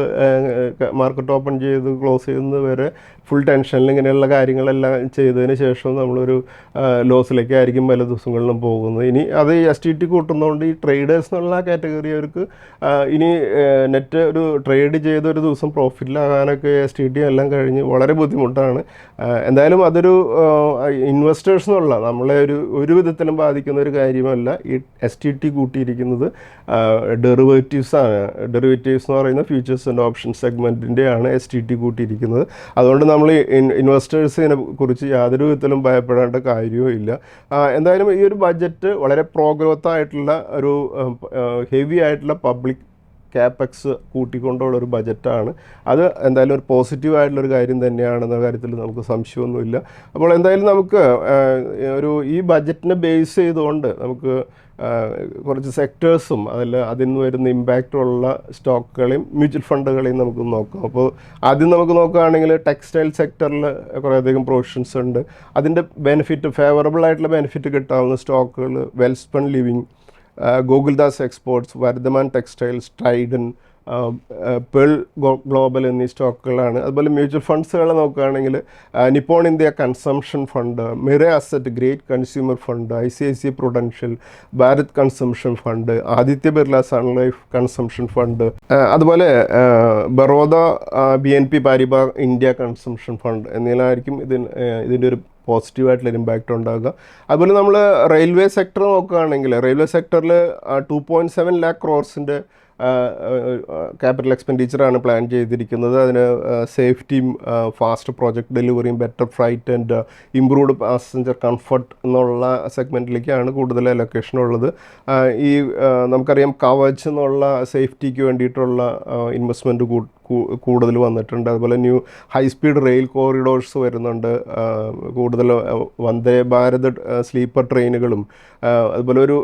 മാർക്കറ്റ് ഓപ്പൺ ചെയ്ത് ക്ലോസ് ചെയ്യുന്നത് വരെ ഫുൾ ടെൻഷനിൽ ഇങ്ങനെയുള്ള കാര്യങ്ങളെല്ലാം ചെയ്തതിന് ശേഷം നമ്മളൊരു ലോസിലേക്കായിരിക്കും പല ദിവസങ്ങളിലും പോകുന്നത്. ഇനി അത് STT കൂട്ടുന്നതുകൊണ്ട് ഈ ട്രേഡേഴ്സ് എന്നുള്ള കാറ്റഗറി അവർക്ക് ഇനി നെറ്റ് ഒരു ട്രേഡ് ചെയ്ത ഒരു ദിവസം പ്രോഫിറ്റിലാകാനൊക്കെ STT എല്ലാം കഴിഞ്ഞ് വളരെ ബുദ്ധിമുട്ടാണ്. എന്തായാലും അതൊരു ഇൻവെസ്റ്റേഴ്സ് എന്നുള്ള നമ്മളെ ഒരു വിധത്തിലും ബാധിക്കുന്ന ഒരു കാര്യമല്ല. ഈ STT കൂട്ടിയിരിക്കുന്നത് ഡെറിവേറ്റീവ്സ് എന്ന് പറയുന്ന ഫ്യൂച്ചേഴ്സ് ആൻഡ് ഓപ്ഷൻ സെഗ്മെൻറ്റിൻ്റെയാണ് STT കൂട്ടിയിരിക്കുന്നത്. അതുകൊണ്ട് നമ്മൾ ഇൻവെസ്റ്റേഴ്സിനെ കുറിച്ച് യാതൊരു വിധത്തിലും ഭയപ്പെടേണ്ട കാര്യവും ഇല്ല. എന്തായാലും ഈ ഒരു ബഡ്ജറ്റ് വളരെ പ്രോഗ്രോത്ത് ആയിട്ടുള്ള ഒരു ഹെവി ആയിട്ടുള്ള പബ്ലിക് ക്യാപെക്സ് കൂട്ടിക്കൊണ്ടുള്ള ഒരു ബജറ്റാണ്. അത് എന്തായാലും ഒരു പോസിറ്റീവായിട്ടുള്ളൊരു കാര്യം തന്നെയാണെന്ന കാര്യത്തിൽ നമുക്ക് സംശയമൊന്നുമില്ല. അപ്പോൾ എന്തായാലും നമുക്ക് ഈ ബജറ്റിനെ ബേസ് ചെയ്തുകൊണ്ട് നമുക്ക് കുറച്ച് സെക്ടേഴ്സും അതിൽ നിന്ന് വരുന്ന ഇമ്പാക്റ്റുള്ള സ്റ്റോക്കുകളെയും മ്യൂച്വൽ ഫണ്ടുകളെയും നമുക്ക് നോക്കാം. അപ്പോൾ ആദ്യം നമുക്ക് നോക്കുകയാണെങ്കിൽ ടെക്സ്റ്റൈൽ സെക്ടറിൽ കുറേയധികം പ്രൊവിഷൻസ് ഉണ്ട്. അതിൻ്റെ ഫേവറബിൾ ആയിട്ടുള്ള ബെനിഫിറ്റ് കിട്ടാവുന്ന സ്റ്റോക്കുകൾ Welspun living, Gokaldas exports, Vardhman textiles, Trident, Pearl Global എന്നീ സ്റ്റോക്കുകളാണ്. അതുപോലെ മ്യൂച്വൽ ഫണ്ട്സുകൾ നോക്കുകയാണെങ്കിൽ Nippon India Consumption Fund, Mirae Asset, Great Consumer Fund, ICICI Prudential, Bharat Consumption Fund, Aditya Birla Sun Life Consumption Fund, അതുപോലെ Baroda BNP Paribas India Consumption Fund എന്നിവയിലായിരിക്കും ഇതിൻ്റെ ഒരു പോസിറ്റീവായിട്ടുള്ളൊരു ഇമ്പാക്റ്റ് ഉണ്ടാകുക. അതുപോലെ നമ്മൾ റെയിൽവേ സെക്ടർ നോക്കുകയാണെങ്കിൽ റെയിൽവേ സെക്ടറിൽ 2.7 lakh crores ക്യാപിറ്റൽ എക്സ്പെൻഡിച്ചറാണ് പ്ലാൻ ചെയ്തിരിക്കുന്നത്. അതിന് സേഫ്റ്റിയും ഫാസ്റ്റ് പ്രോജക്റ്റ് ഡെലിവറിയും better freight and improved passenger comfort എന്നുള്ള സെഗ്മെൻറ്റിലേക്കാണ് കൂടുതൽ അലൊക്കേഷൻ ഉള്ളത്. ഈ നമുക്കറിയാം കവച് എന്നുള്ള സേഫ്റ്റിക്ക് വേണ്ടിയിട്ടുള്ള ഇൻവെസ്റ്റ്മെൻറ്റ് കൂടുതൽ വന്നിട്ടുണ്ട്. അതുപോലെ new high speed rail corridors വരുന്നുണ്ട്. കൂടുതൽ വന്ദേ ഭാരത് സ്ലീപ്പർ ട്രെയിനുകളും അതുപോലെ ഒരു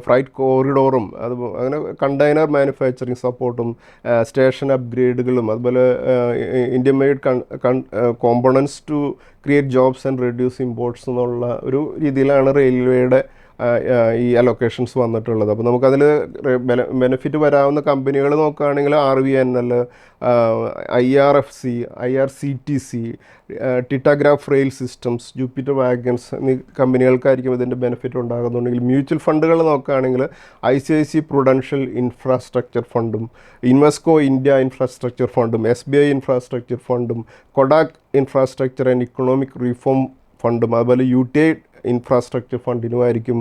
ഫ്രൈറ്റ് കോറിഡോറും അങ്ങനെ കണ്ടെയ്നർ മാനുഫാക്ചറിങ് സപ്പോർട്ടും സ്റ്റേഷൻ അപ്ഗ്രേഡുകളും അതുപോലെ Indian made components to create jobs and reduce imports എന്നുള്ള ഒരു രീതിയിലാണ് റെയിൽവേയുടെ ഈ അലൊക്കേഷൻസ് വന്നിട്ടുള്ളത്. അപ്പോൾ നമുക്കതിൽ ബെനിഫിറ്റ് വരാവുന്ന കമ്പനികൾ നോക്കുകയാണെങ്കിൽ RVNL, IRFC, IRCTC, Titagarh rail systems, Jupiter wagons എന്നീ കമ്പനികൾക്കായിരിക്കും ഇതിൻ്റെ ബെനിഫിറ്റ് ഉണ്ടാകുന്നുണ്ടെങ്കിൽ മ്യൂച്വൽ ഫണ്ടുകൾ നോക്കുകയാണെങ്കിൽ ICICI പ്രൊഡൻഷ്യൽ ഇൻഫ്രാസ്ട്രക്ചർ ഫണ്ടും ഇൻവെസ്കോ ഇന്ത്യ ഇൻഫ്രാസ്ട്രക്ചർ ഫണ്ടും SBI ഇൻഫ്രാസ്ട്രക്ചർ ഫണ്ടും Kotak infrastructure and economic reform ഫണ്ടും അതുപോലെ UTI ഇൻഫ്രാസ്ട്രക്ചർ ഫണ്ടിനുമായിരിക്കും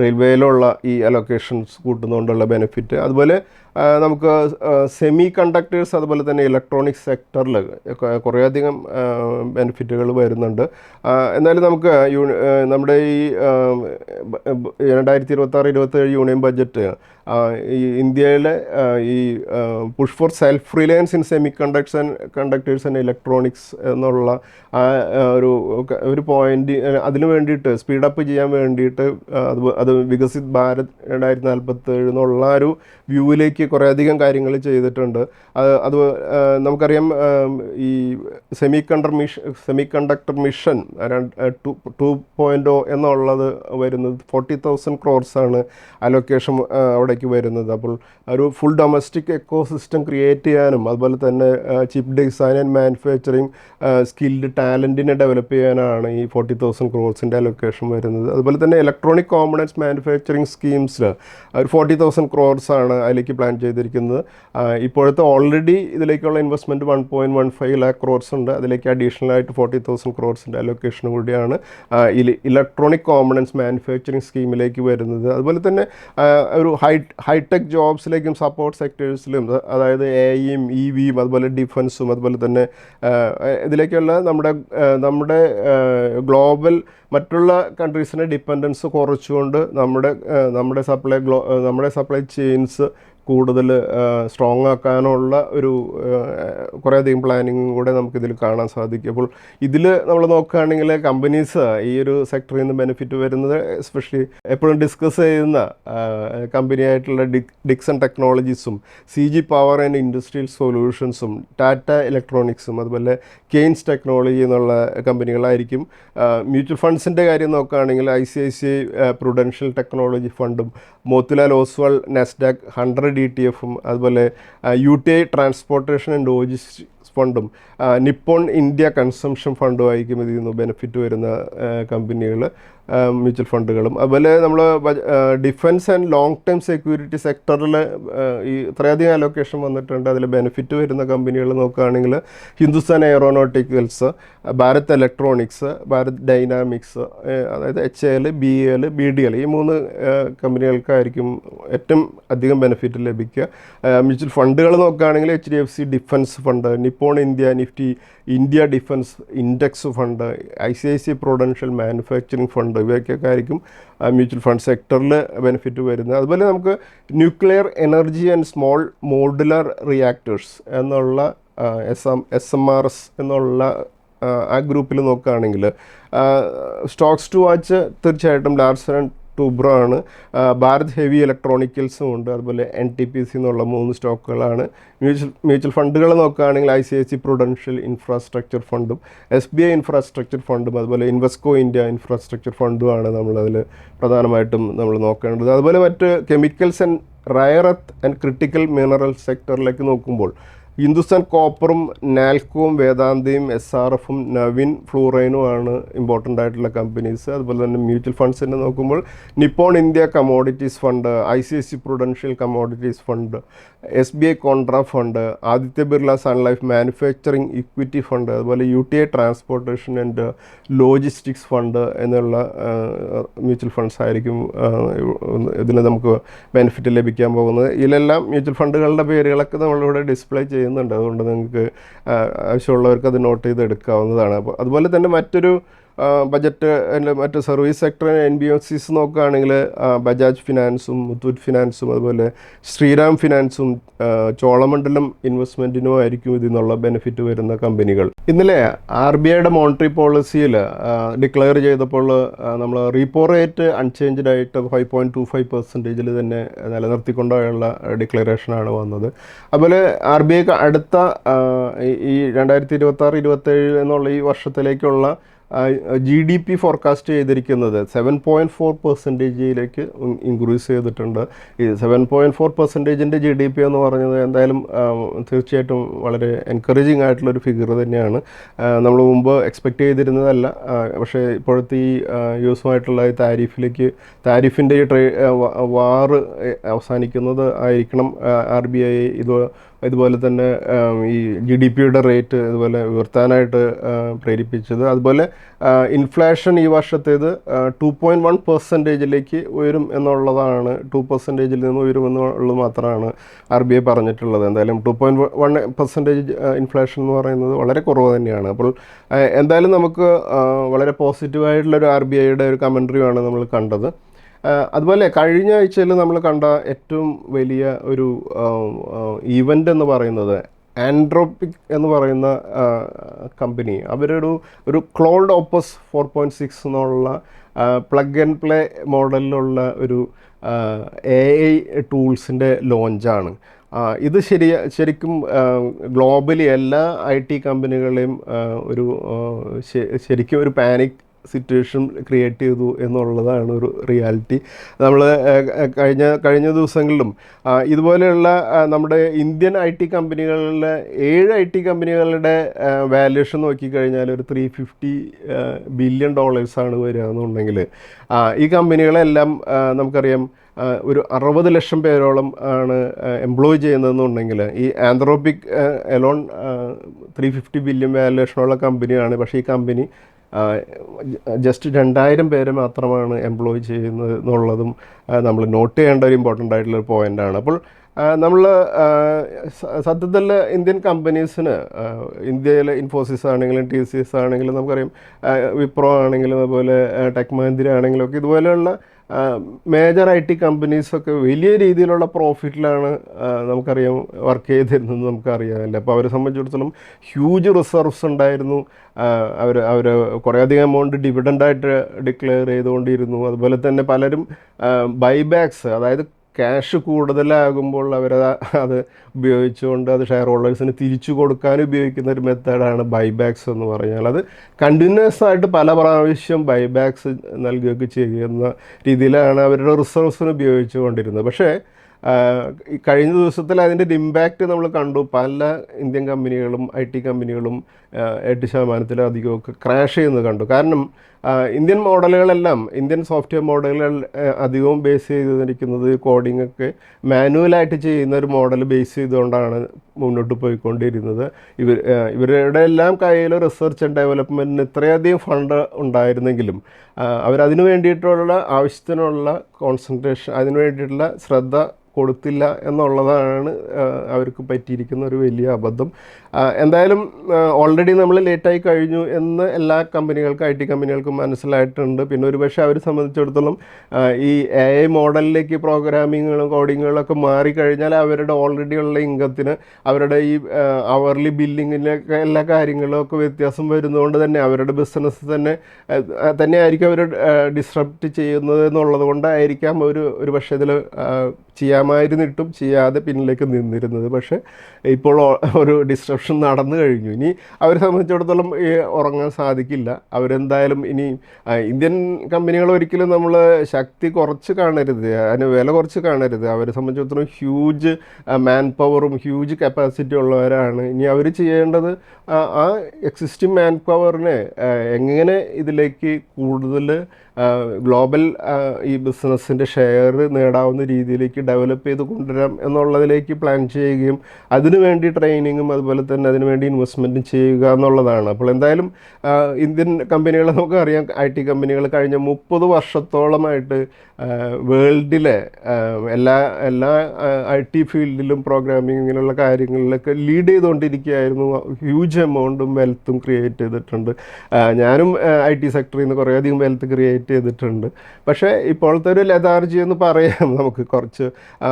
റെയിൽവേയിലുള്ള ഈ അലൊക്കേഷൻസ് കൂട്ടുന്നതുകൊണ്ടുള്ള ബെനിഫിറ്റ്. അതുപോലെ നമുക്ക് സെമി കണ്ടക്ടേഴ്സ് അതുപോലെ തന്നെ ഇലക്ട്രോണിക്സ് സെക്ടറിൽ കുറേയധികം ബെനിഫിറ്റുകൾ വരുന്നുണ്ട്. എന്നാലും നമുക്ക് നമ്മുടെ ഈ 2026-27 യൂണിയൻ ബഡ്ജറ്റ് ഈ ഇന്ത്യയിലെ ഈ push for self Reliance in semi conductors and electronics എന്നുള്ള ഒരു പോയിന്റ് അതിനു വേണ്ടിയിട്ട് സ്പീഡപ്പ് ചെയ്യാൻ വേണ്ടിയിട്ട് അത് വികസിത് ഭാരത് 2047 എന്നുള്ള ഒരു വ്യൂവിലേക്ക് കുറേയധികം കാര്യങ്ങൾ ചെയ്തിട്ടുണ്ട്. അത് നമുക്കറിയാം ഈ സെമി കണ്ടക്ടർ മിഷൻ 2.0 എന്നുള്ളത് വരുന്നത് 40,000 crores അലൊക്കേഷൻ അവിടേക്ക് വരുന്നത്. അപ്പോൾ ഒരു ഫുൾ ഡൊമസ്റ്റിക് എക്കോസിസ്റ്റം ക്രിയേറ്റ് ചെയ്യാനും അതുപോലെ തന്നെ chip design and manufacturing skilled ടാലൻറ്റിനെ ഡെവലപ്പ് ചെയ്യാനാണ് ഈ 40,000 crores അലൊക്കേഷൻ വരുന്നത്. അതുപോലെ തന്നെ ഇലക്ട്രോണിക് കോമ്പണൻസ് മാനുഫാക്ചറിങ് സ്കീംസിൽ ഒരു 40,000 crores അതിലേക്ക് പ്ലാൻ ചെയ്തിരിക്കുന്നത്. ഇപ്പോഴത്തെ ഓൾറെഡി ഇതിലേക്കുള്ള ഇൻവെസ്റ്റ്മെൻറ്റ് 1.15 lakh crores ഉണ്ട്. അതിലേക്ക് അഡീഷണൽ ആയിട്ട് 40,000 crores അലൊക്കേഷൻ കൂടിയാണ് ഇലക്ട്രോണിക് കോമ്പണൻസ് മാനുഫാക്ചറിങ് സ്കീമിലേക്ക് വരുന്നത്. അതുപോലെ തന്നെ ഒരു ഹൈടെക് ജോബ്സിലേക്കും സപ്പോർട്ട് സെക്ടേഴ്സിലും അതായത് AIയും EVയും അതുപോലെ ഡിഫൻസും അതുപോലെ തന്നെ ഇതിലേക്കുള്ള നമ്മുടെ ഗ്ലോബൽ മറ്റുള്ള കൺട്രീസിൻ്റെ ഡിപ്പെൻഡൻസ് കുറച്ചുകൊണ്ട് നമ്മുടെ സപ്ലൈ ചെയിൻസ് കൂടുതൽ സ്ട്രോങ് ആക്കാനുള്ള ഒരു കുറേയധികം പ്ലാനിങ്ങും കൂടെ നമുക്കിതിൽ കാണാൻ സാധിക്കും. അപ്പോൾ ഇതിൽ നമ്മൾ നോക്കുകയാണെങ്കിൽ കമ്പനീസ് ഈ ഒരു സെക്ടറിൽ നിന്ന് ബെനിഫിറ്റ് വരുന്നത് എസ്പെഷ്യലി എപ്പോഴും ഡിസ്കസ് ചെയ്യുന്ന കമ്പനിയായിട്ടുള്ള ഡിക്സൺ ടെക്നോളജീസും CG പവർ ആൻഡ് ഇൻഡസ്ട്രിയൽ സൊല്യൂഷൻസും ടാറ്റ ഇലക്ട്രോണിക്സും അതുപോലെ കെയ്ൻസ് ടെക്നോളജി എന്നുള്ള കമ്പനികളായിരിക്കും. മ്യൂച്വൽ ഫണ്ട്സിൻ്റെ കാര്യം നോക്കുകയാണെങ്കിൽ ICICI പ്രൊഡൻഷ്യൽ ടെക്നോളജി ഫണ്ടും മോത്തിലാൽ ഓസ്വാൾ നാസ്ഡാക്ക് 100 ETF-ഉം അതുപോലെ UTI ട്രാൻസ്പോർട്ടേഷൻ ആൻഡ് ലോജിസ്റ്റിക്സ് ഫണ്ടും നിപ്പോൺ ഇന്ത്യ കൺസംഷൻ ഫണ്ടും ആയിരിക്കും ഇതിൽ നിന്ന് ബെനിഫിറ്റ് വരുന്ന കമ്പനികൾ മ്യൂച്വൽ ഫണ്ടുകളും. അതുപോലെ നമ്മൾ defence and long term security സെക്ടറിൽ ഈ ഇത്രയധികം അലൊക്കേഷൻ വന്നിട്ടുണ്ട്. അതിൽ ബെനിഫിറ്റ് വരുന്ന കമ്പനികൾ നോക്കുകയാണെങ്കിൽ Hindustan aeronauticals, Bharat electronics, Bharat dynamics, അതായത് HAL, BEL, BDL ഈ 3 കമ്പനികൾക്കായിരിക്കും ഏറ്റവും അധികം ബെനിഫിറ്റ് ലഭിക്കുക. മ്യൂച്വൽ ഫണ്ടുകൾ നോക്കുകയാണെങ്കിൽ HDFC defence fund, Nippon India Nifty India defence index fund, ICICI prudential manufacturing fund ഇവയ്ക്കൊക്കെ ആയിരിക്കും മ്യൂച്വൽ ഫണ്ട് സെക്ടറിൽ ബെനിഫിറ്റ് വരുന്നത്. അതുപോലെ നമുക്ക് nuclear energy and small modular reactors എന്നുള്ള SMRS എന്നുള്ള ആ ഗ്രൂപ്പിൽ നോക്കുകയാണെങ്കിൽ സ്റ്റോക്സ് ടു വാച്ച് തീർച്ചയായിട്ടും ലാർസൻ ആൻഡ് ടൂബ്രോ ആണ്. ഭാരത് ഹെവി ഇലക്ട്രോണിക്കൽസും ഉണ്ട്. അതുപോലെ NTPC എന്നുള്ള 3 സ്റ്റോക്കുകളാണ്. മ്യൂച്വൽ ഫണ്ടുകൾ നോക്കുകയാണെങ്കിൽ ICICI പ്രൊഡൻഷ്യൽ ഇൻഫ്രാസ്ട്രക്ചർ ഫണ്ടും SBI ഇൻഫ്രാസ്ട്രക്ചർ ഫണ്ടും അതുപോലെ ഇൻവെസ്കോ ഇന്ത്യ ഇൻഫ്രാസ്ട്രക്ചർ ഫണ്ടുമാണ് നമ്മളതിൽ പ്രധാനമായിട്ടും നമ്മൾ നോക്കേണ്ടത്. അതുപോലെ മറ്റ് chemicals and rare earth and critical mineral സെക്ടറിലേക്ക് നോക്കുമ്പോൾ ഹിന്ദുസ്ഥാൻ കോപ്പറും നാൽക്കോവും വേദാന്തയും SRFും നവിൻ ഫ്ലൂറൈനുമാണ് ഇമ്പോർട്ടൻ്റ് ആയിട്ടുള്ള കമ്പനീസ്. അതുപോലെ തന്നെ മ്യൂച്വൽ ഫണ്ട്സിനെ നോക്കുമ്പോൾ Nippon India commodities fund, ICICI prudential commodities fund, SBI contra fund, Aditya Birla sun life manufacturing equity fund, അതുപോലെ UTI transportation and logistics fund എന്നുള്ള മ്യൂച്വൽ ഫണ്ട്സ് ആയിരിക്കും ഇതിൽ നമുക്ക് ബെനിഫിറ്റ് ലഭിക്കാൻ പോകുന്നത്. ഇതിലെല്ലാം മ്യൂച്വൽ ഫണ്ടുകളുടെ പേരുകളൊക്കെ നമ്മളിവിടെ ഡിസ്പ്ലേ ചെയ്യുന്നുണ്ട്. അതുകൊണ്ട് നിങ്ങൾക്ക് ആവശ്യമുള്ളവർക്ക് അത് നോട്ട് ചെയ്ത് എടുക്കാവുന്നതാണ്. അപ്പോൾ അതുപോലെ തന്നെ മറ്റൊരു ബജറ്റ് മറ്റ് സർവീസ് സെക്ടർ NBFCs നോക്കുകയാണെങ്കിൽ ബജാജ് ഫിനാൻസും മുത്തൂറ്റ് ഫിനാൻസും അതുപോലെ ശ്രീറാം ഫിനാൻസും ചോളമണ്ഡലം ഇൻവെസ്റ്റ്മെൻറ്റിനും ആയിരിക്കും ഇതിൽ നിന്നുള്ള ബെനിഫിറ്റ് വരുന്ന കമ്പനികൾ. ഇന്നലെ RBIയുടെ മോണിറ്ററി പോളിസിയിൽ ഡിക്ലെയർ ചെയ്തപ്പോൾ നമ്മൾ റീപ്പോ റേറ്റ് അൺചേഞ്ച്ഡ് ആയിട്ട് 5.25% തന്നെ നിലനിർത്തിക്കൊണ്ടുള്ള ഡിക്ലറേഷനാണ് വന്നത്. അതുപോലെ RBI അടുത്ത ഈ 2026-27 എന്നുള്ള ഈ വർഷത്തിലേക്കുള്ള GDP ഫോർകാസ്റ്റ് ചെയ്തിരിക്കുന്നത് 7.4%ലേക്ക് ഇൻക്രീസ് ചെയ്തിട്ടുണ്ട്. ഈ 7.4%ൻ്റെ GDP എന്ന് പറഞ്ഞത് എന്തായാലും തീർച്ചയായിട്ടും വളരെ എൻകറേജിങ് ആയിട്ടുള്ളൊരു ഫിഗർ തന്നെയാണ്. നമ്മൾ മുമ്പ് എക്സ്പെക്റ്റ് ചെയ്തിരുന്നതല്ല. പക്ഷേ ഇപ്പോഴത്തെ ഈ യുഎസുമായിട്ടുള്ള ഈ താരിഫിൻ്റെ ഈ വാറ് അവസാനിക്കുന്നത് ആയിരിക്കണം RBI ഇതുപോലെ തന്നെ ഈ GDPയുടെ റേറ്റ് ഇതുപോലെ ഉയർത്താനായിട്ട് പ്രേരിപ്പിച്ചത്. അതുപോലെ ഇൻഫ്ലേഷൻ ഈ വർഷത്തേത് 2.1%ലേക്ക് ഉയരും എന്നുള്ളതാണ്. 2%-ൽ നിന്ന് ഉയരും എന്നുള്ളത് മാത്രമാണ് RBI പറഞ്ഞിട്ടുള്ളത്. എന്തായാലും 2.1% ഇൻഫ്ലേഷൻ എന്ന് പറയുന്നത് വളരെ കുറവ് തന്നെയാണ്. അപ്പോൾ എന്തായാലും നമുക്ക് വളരെ പോസിറ്റീവായിട്ടുള്ളൊരു RBIയുടെ ഒരു കമൻട്രിയാണ് നമ്മൾ കണ്ടത്. അതുപോലെ കഴിഞ്ഞ ആഴ്ചയിൽ നമ്മൾ കണ്ട ഏറ്റവും വലിയ ഒരു ഈവൻ്റ് എന്ന് പറയുന്നത് ആൻഡ്രോപിക് എന്ന് പറയുന്ന കമ്പനി ഒരു ക്ലൗഡ് ഓപ്പസ് 4.6 എന്നുള്ള പ്ലഗ് ആൻഡ് പ്ലേ മോഡലിലുള്ള ഒരു AI ടൂൾസിൻ്റെ ലോഞ്ചാണ്. ഇത് ശരിക്കും ഗ്ലോബലി എല്ലാ IT കമ്പനികളെയും ശരിക്കും ഒരു പാനിക് സിറ്റുവേഷൻ ക്രിയേറ്റ് ചെയ്തു എന്നുള്ളതാണ് ഒരു റിയാലിറ്റി. നമ്മൾ കഴിഞ്ഞ ദിവസങ്ങളിലും ഇതുപോലെയുള്ള നമ്മുടെ ഇന്ത്യൻ IT കമ്പനികളിലെ 7 IT കമ്പനികളുടെ വാല്യൂഷൻ നോക്കിക്കഴിഞ്ഞാൽ ഒരു $350 ബില്യൺ വരിക എന്നുണ്ടെങ്കിൽ ഈ കമ്പനികളെല്ലാം നമുക്കറിയാം ഒരു 60 ലക്ഷം പേരോളം ആണ് എംപ്ലോയ് ചെയ്യുന്നതെന്നുണ്ടെങ്കിൽ ഈ ആന്ത്രോപിക് എലോൺ 350 ബില്യൺ വാല്യൂഷനുള്ള കമ്പനിയാണ്. പക്ഷേ ഈ കമ്പനി ജസ്റ്റ് 2000 പേരെ മാത്രമാണ് എംപ്ലോയ് ചെയ്യുന്നത് എന്നുള്ളതും നമ്മൾ നോട്ട് ചെയ്യേണ്ട ഒരു ഇമ്പോർട്ടൻ്റ് ആയിട്ടുള്ളൊരു പോയിൻ്റാണ്. അപ്പോൾ നമ്മൾ സത്യത്തിൽ ഇന്ത്യൻ കമ്പനീസിന് ഇന്ത്യയിലെ ഇൻഫോസിസ് ആണെങ്കിലും TCS ആണെങ്കിലും നമുക്കറിയാം, വിപ്രോ ആണെങ്കിലും അതുപോലെ ടെക് മഹീന്ദ്ര ആണെങ്കിലും ഒക്കെ ഇതുപോലെയുള്ള മേജർ IT കമ്പനീസൊക്കെ വലിയ രീതിയിലുള്ള പ്രോഫിറ്റിലാണ് നമുക്കറിയാം വർക്ക് ചെയ്തിരുന്നത് നമുക്കറിയാമല്ലോ. അപ്പോൾ അവരെ സംബന്ധിച്ചിടത്തോളം ഹ്യൂജ് റിസർവ്സ് ഉണ്ടായിരുന്നു. അവർ കുറേയധികം എമൗണ്ട് ഡിവിഡൻ്റായിട്ട് ഡിക്ലെയർ ചെയ്തുകൊണ്ടിരുന്നു. അതുപോലെ തന്നെ പലരും ബൈബാക്സ്, അതായത് ക്യാഷ് കൂടുതലാകുമ്പോൾ അത് ഉപയോഗിച്ചുകൊണ്ട് അത് ഷെയർ ഹോൾഡേഴ്സിന് തിരിച്ചു കൊടുക്കാൻ ഉപയോഗിക്കുന്ന ഒരു മെത്തേഡാണ് ബൈബാക്സ് എന്ന് പറഞ്ഞാൽ. അത് കണ്ടിന്യൂസ് ആയിട്ട് പല പ്രാവശ്യം ബൈബാക്സ് നൽകുകയൊക്കെ ചെയ്യുന്ന രീതിയിലാണ് അവരുടെ റിസർവ്സിന് ഉപയോഗിച്ചുകൊണ്ടിരുന്നത്. പക്ഷേ ഈ കഴിഞ്ഞ ദിവസത്തിൽ അതിൻ്റെ ഒരു ഇമ്പാക്റ്റ് നമ്മൾ കണ്ടു. പല ഇന്ത്യൻ കമ്പനികളും IT കമ്പനികളും 8% ക്രാഷ് ചെയ്യുന്നത് കണ്ടു. കാരണം ഇന്ത്യൻ മോഡലുകളെല്ലാം, ഇന്ത്യൻ സോഫ്റ്റ്വെയർ മോഡലുകൾ അധികവും ബേസ് ചെയ്തിരിക്കുന്നത് കോഡിംഗ് ഒക്കെ മാനുവലായിട്ട് ചെയ്യുന്ന ഒരു മോഡൽ ബേസ് ചെയ്തുകൊണ്ടാണ് മുന്നോട്ട് പോയിക്കൊണ്ടിരുന്നത്. ഇവരുടെ എല്ലാം കയ്യിൽ റിസർച്ച് ആൻഡ് ഡെവലപ്മെൻറ്റിന് ഇത്രയധികം ഫണ്ട് ഉണ്ടായിരുന്നെങ്കിലും അവരതിനു വേണ്ടിയിട്ടുള്ള ആവശ്യത്തിനുള്ള കോൺസെൻട്രേഷൻ, അതിനു വേണ്ടിയിട്ടുള്ള ശ്രദ്ധ കൊടുത്തില്ല എന്നുള്ളതാണ് അവർക്ക് പറ്റിയിരിക്കുന്ന ഒരു വലിയ അബദ്ധം. എന്തായാലും ഓൾറെഡി നമ്മൾ ലേറ്റായി കഴിഞ്ഞു എന്ന് എല്ലാ കമ്പനികൾക്കും IT കമ്പനികൾക്കും മനസ്സിലായിട്ടുണ്ട്. പിന്നെ ഒരുപക്ഷെ അവരെ സംബന്ധിച്ചിടത്തോളം ഈ AI മോഡലിലേക്ക് പ്രോഗ്രാമിങ്ങുകളും കോഡിങ്ങുകളൊക്കെ മാറിക്കഴിഞ്ഞാൽ അവരുടെ ഓൾറെഡി ഉള്ള ഇൻകത്തിന്, അവരുടെ ഈ അവർലി ബില്ലിങ്ങിലൊക്കെ എല്ലാ കാര്യങ്ങളിലൊക്കെ വ്യത്യാസം വരുന്നതുകൊണ്ട് തന്നെ അവരുടെ ബിസിനസ് തന്നെയായിരിക്കും അവർ ഡിസ്റപ്റ്റ് ചെയ്യുന്നത് എന്നുള്ളത് കൊണ്ടായിരിക്കാം ഒരു പക്ഷേ ഇതിൽ ചെയ്യാൻ ചെയ്യാമായിരുന്നിട്ടും ചെയ്യാതെ പിന്നിലേക്ക് നിന്നിരുന്നത്. പക്ഷേ ഇപ്പോൾ ഒരു ഡിസ്ട്രപ്ഷൻ നടന്നു കഴിഞ്ഞു. ഇനി അവരെ സംബന്ധിച്ചിടത്തോളം ഉറങ്ങാൻ സാധിക്കില്ല. അവരെന്തായാലും ഇനി ഇന്ത്യൻ കമ്പനികൾ ഒരിക്കലും നമ്മൾ ശക്തി കുറച്ച് കാണരുത്, അതിന് വില കുറച്ച് കാണരുത്. അവരെ സംബന്ധിച്ചിടത്തോളം ഹ്യൂജ് മാൻ പവറും ഹ്യൂജ് കപ്പാസിറ്റി ഉള്ളവരാണ്. ഇനി അവർ ചെയ്യേണ്ടത് ആ എക്സിസ്റ്റിംഗ് മാൻ പവറിനെ എങ്ങനെ ഇതിലേക്ക് കൂടുതൽ ഗ്ലോബൽ ഈ ബിസിനസ്സിൻ്റെ ഷെയർ നേടാവുന്ന രീതിയിലേക്ക് ഡെവലപ്പ് ചെയ്ത് കൊണ്ടുവരാം എന്നുള്ളതിലേക്ക് പ്ലാൻ ചെയ്യുകയും അതിനുവേണ്ടി ട്രെയിനിങ്ങും അതുപോലെ തന്നെ അതിനുവേണ്ടി ഇൻവെസ്റ്റ്മെൻറ്റും ചെയ്യുക എന്നുള്ളതാണ്. അപ്പോൾ എന്തായാലും ഇന്ത്യൻ കമ്പനികളെ നമുക്കറിയാം, IT കമ്പനികൾ കഴിഞ്ഞ 30 വർഷത്തോളമായിട്ട് വേൾഡിലെ എല്ലാ IT ഫീൽഡിലും പ്രോഗ്രാമിംഗ് ഇങ്ങനെയുള്ള കാര്യങ്ങളിലൊക്കെ ലീഡ് ചെയ്തുകൊണ്ടിരിക്കുകയായിരുന്നു. ഹ്യൂജ് എമൗണ്ടും വെൽത്തും ക്രിയേറ്റ് ചെയ്തിട്ടുണ്ട്. ഞാനും IT സെക്ടറിൽ നിന്ന് കുറേയധികം വെൽത്ത് ക്രിയേറ്റ് ചെയ്തിട്ടുണ്ട്. പക്ഷേ ഇപ്പോഴത്തെ ഒരു ലതാർജി എന്ന് പറയാം നമുക്ക് കുറച്ച്.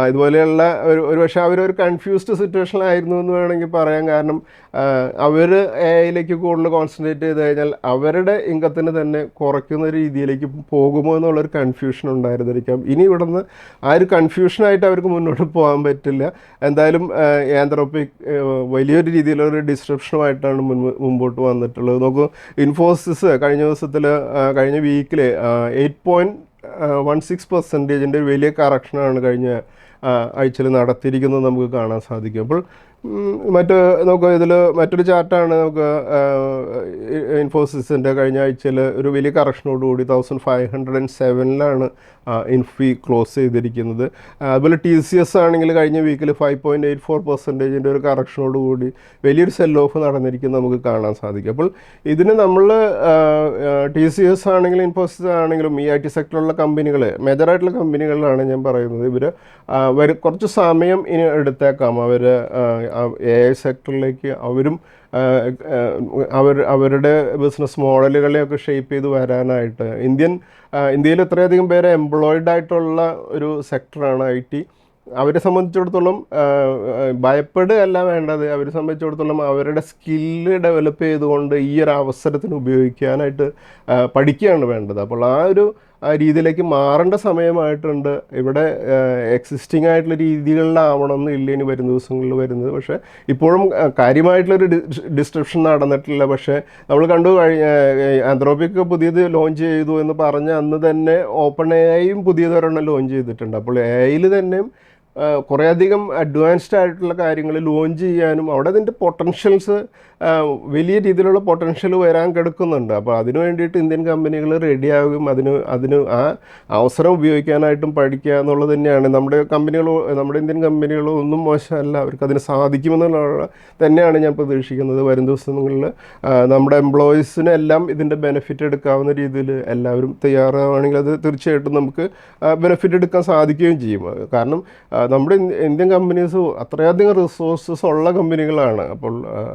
ഇതുപോലെയുള്ള ഒരു പക്ഷേ അവരൊരു കൺഫ്യൂസ്ഡ് സിറ്റുവേഷനിലായിരുന്നു എന്ന് വേണമെങ്കിൽ പറയാം. കാരണം അവർ AI കൂടുതൽ കോൺസെൻട്രേറ്റ് ചെയ്ത് കഴിഞ്ഞാൽ അവരുടെ ഇൻകത്തിന് തന്നെ കുറയ്ക്കുന്ന രീതിയിലേക്ക് പോകുമോ എന്നുള്ളൊരു കൺഫ്യൂഷൻ ഉണ്ടായിരുന്നിരിക്കാം. ഇനി ഇവിടുന്ന് ആ ഒരു കൺഫ്യൂഷനായിട്ട് അവർക്ക് മുന്നോട്ട് പോകാൻ പറ്റില്ല. എന്തായാലും ആന്ത്രോപിക് വലിയൊരു രീതിയിലൊരു ഡിസ്ട്രപ്ഷനുമായിട്ടാണ് മുമ്പോട്ട് വന്നിട്ടുള്ളത്. നോക്കൂ, ഇൻഫോസിസ് കഴിഞ്ഞ വീക്കിൽ 8.16% ഒരു വലിയ കറക്ഷനാണ് കഴിഞ്ഞ ആഴ്ചയിൽ നടത്തിയിരിക്കുന്നത് നമുക്ക് കാണാൻ സാധിക്കും. അപ്പോൾ നോക്കുക, ഇതിൽ മറ്റൊരു ചാർട്ടാണ് നമുക്ക് ഇൻഫോസിസിൻ്റെ കഴിഞ്ഞ ആഴ്ചയിൽ ഒരു വലിയ കറക്ഷനോടുകൂടി 1507 ഇൻഫി ക്ലോസ് ചെയ്തിരിക്കുന്നത്. അതുപോലെ TCS ആണെങ്കിൽ കഴിഞ്ഞ വീക്കിൽ 5.84% ഒരു കറക്ഷനോടുകൂടി വലിയൊരു സെൽ ഓഫ് നടന്നിരിക്കുന്നത് നമുക്ക് കാണാൻ സാധിക്കും. അപ്പോൾ ഇതിന് നമ്മൾ TCS ആണെങ്കിലും ഇൻഫോസിസ് ആണെങ്കിലും ഈ IT സെക്ടറിലുള്ള കമ്പനികൾ, മേജറായിട്ടുള്ള കമ്പനികളിലാണ് ഞാൻ പറയുന്നത്, ഇവർ കുറച്ച് സമയം ഇനി എടുത്തേക്കാം. അവർ AI സെക്ടറിലേക്ക് അവരും അവരുടെ ബിസിനസ് മോഡലുകളെയൊക്കെ ഷേപ്പ് ചെയ്ത് വരാനായിട്ട്. ഇന്ത്യയിൽ ഇത്രയധികം പേര് എംപ്ലോയിഡ് ആയിട്ടുള്ള ഒരു സെക്ടറാണ് IT. അവരെ സംബന്ധിച്ചിടത്തോളം ഭയപ്പെടുകയല്ല വേണ്ടത്, അവരെ സംബന്ധിച്ചിടത്തോളം അവരുടെ സ്കില്ല് ഡെവലപ്പ് ചെയ്തുകൊണ്ട് ഈ ഒരു അവസരത്തിന് ഉപയോഗിക്കാനായിട്ട് പഠിക്കുകയാണ് വേണ്ടത്. അപ്പോൾ ആ ഒരു രീതിയിലേക്ക് മാറേണ്ട സമയമായിട്ടുണ്ട്. ഇവിടെ എക്സിസ്റ്റിംഗ് ആയിട്ടുള്ള രീതികളിലാവണമെന്ന് ഇല്ല ഇനി വരുന്ന ദിവസങ്ങളിൽ വരുന്നത്. പക്ഷേ ഇപ്പോഴും കാര്യമായിട്ടുള്ളൊരു ഡിസ്ട്രപ്ഷൻ നടന്നിട്ടില്ല. പക്ഷേ നമ്മൾ കണ്ടു ആന്ത്രോപിക് പുതിയത് ലോഞ്ച് ചെയ്തു എന്ന് പറഞ്ഞ അന്ന് തന്നെ OpenAIയും പുതിയതൊരെണ്ണം ലോഞ്ച് ചെയ്തിട്ടുണ്ട്. അപ്പോൾ AIയിൽ തന്നെയും കുറേയധികം അഡ്വാൻസ്ഡ് ആയിട്ടുള്ള കാര്യങ്ങൾ ലോഞ്ച് ചെയ്യാനും അവിടെ അതിൻ്റെ പൊട്ടൻഷ്യൽസ് വലിയ രീതിയിലുള്ള പൊട്ടൻഷ്യൽ വരാൻ കിടക്കുന്നുണ്ട്. അപ്പോൾ അതിനു വേണ്ടിയിട്ട് ഇന്ത്യൻ കമ്പനികൾ റെഡിയാകും. അതിന് ആ അവസരം ഉപയോഗിക്കാനായിട്ടും പഠിക്കുക എന്നുള്ളത് തന്നെയാണ്. നമ്മുടെ ഇന്ത്യൻ കമ്പനികൾ ഒന്നും മോശമല്ല, അവർക്ക് അതിന് സാധിക്കുമെന്നുള്ള തന്നെയാണ് ഞാൻ പ്രതീക്ഷിക്കുന്നത്. വരും ദിവസങ്ങളിൽ നമ്മുടെ എംപ്ലോയീസിനെല്ലാം ഇതിൻ്റെ ബെനിഫിറ്റ് എടുക്കാവുന്ന രീതിയിൽ എല്ലാവരും തയ്യാറാവുകയാണെങ്കിൽ അത് തീർച്ചയായിട്ടും നമുക്ക് ബെനിഫിറ്റ് എടുക്കാൻ സാധിക്കുകയും ചെയ്യും. കാരണം നമ്മുടെ ഇന്ത്യൻ കമ്പനീസ് അത്രയധികം റിസോഴ്സസ് ഉള്ള കമ്പനികളാണ്. അപ്പോൾ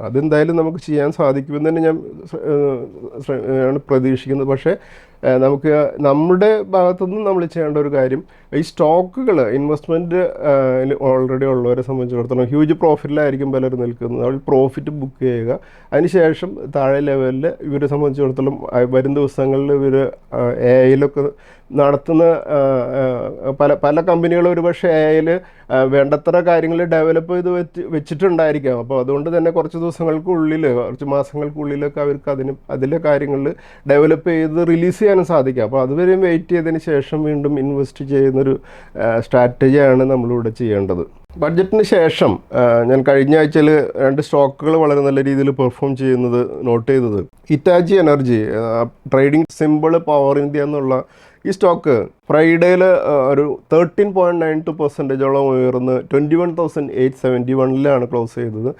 അതെന്തായാലും നമുക്ക് ചെയ്യാൻ സാധിക്കുമെന്ന് തന്നെ ഞാൻ പ്രതീക്ഷിക്കുന്നത്. പക്ഷേ നമുക്ക് നമ്മുടെ ഭാഗത്തുനിന്ന് നമ്മൾ ചെയ്യേണ്ട ഒരു കാര്യം, ഈ സ്റ്റോക്കുകൾ ഇൻവെസ്റ്റ്മെൻറ്റ് ഓൾറെഡി ഉള്ളവരെ സംബന്ധിച്ചിടത്തോളം ഹ്യൂജ് പ്രോഫിറ്റിലായിരിക്കും പലരും നിൽക്കുന്നത്. അവർ പ്രോഫിറ്റ് ബുക്ക് ചെയ്യുക. അതിനുശേഷം താഴെ ലെവലിൽ ഇവരെ സംബന്ധിച്ചിടത്തോളം വരും ദിവസങ്ങളിൽ ഇവർ AIയിലൊക്കെ നടത്തുന്ന പല കമ്പനികളും ഒരുപക്ഷെ AIയിൽ വേണ്ടത്ര കാര്യങ്ങൾ ഡെവലപ്പ് ചെയ്ത് വെച്ചിട്ടുണ്ടായിരിക്കാം. അപ്പോൾ അതുകൊണ്ട് തന്നെ കുറച്ച് ദിവസങ്ങൾക്കുള്ളിൽ, കുറച്ച് മാസങ്ങൾക്കുള്ളിലൊക്കെ അവർക്ക് അതിലെ കാര്യങ്ങൾ ഡെവലപ്പ് ചെയ്ത് റിലീസ് ചെയ്യാനും സാധിക്കും. അപ്പോൾ അതുവരെയും വെയിറ്റ് ചെയ്തതിന് ശേഷം വീണ്ടും ഇൻവെസ്റ്റ് ചെയ്യുന്നൊരു സ്ട്രാറ്റജിയാണ് നമ്മളിവിടെ ചെയ്യേണ്ടത്. ബഡ്ജറ്റിന് ശേഷം ഞാൻ കഴിഞ്ഞ ആഴ്ചയിൽ 2 സ്റ്റോക്കുകൾ വളരെ നല്ല രീതിയിൽ പെർഫോം ചെയ്യുന്നത് നോട്ട് ചെയ്തത്. Hitachi energy, trading simple power India എന്നുള്ള ഈ സ്റ്റോക്ക് ഫ്രൈഡേയിൽ ഒരു 13.92% ഉയർന്ന് 21,871 ക്ലോസ് ചെയ്തത്.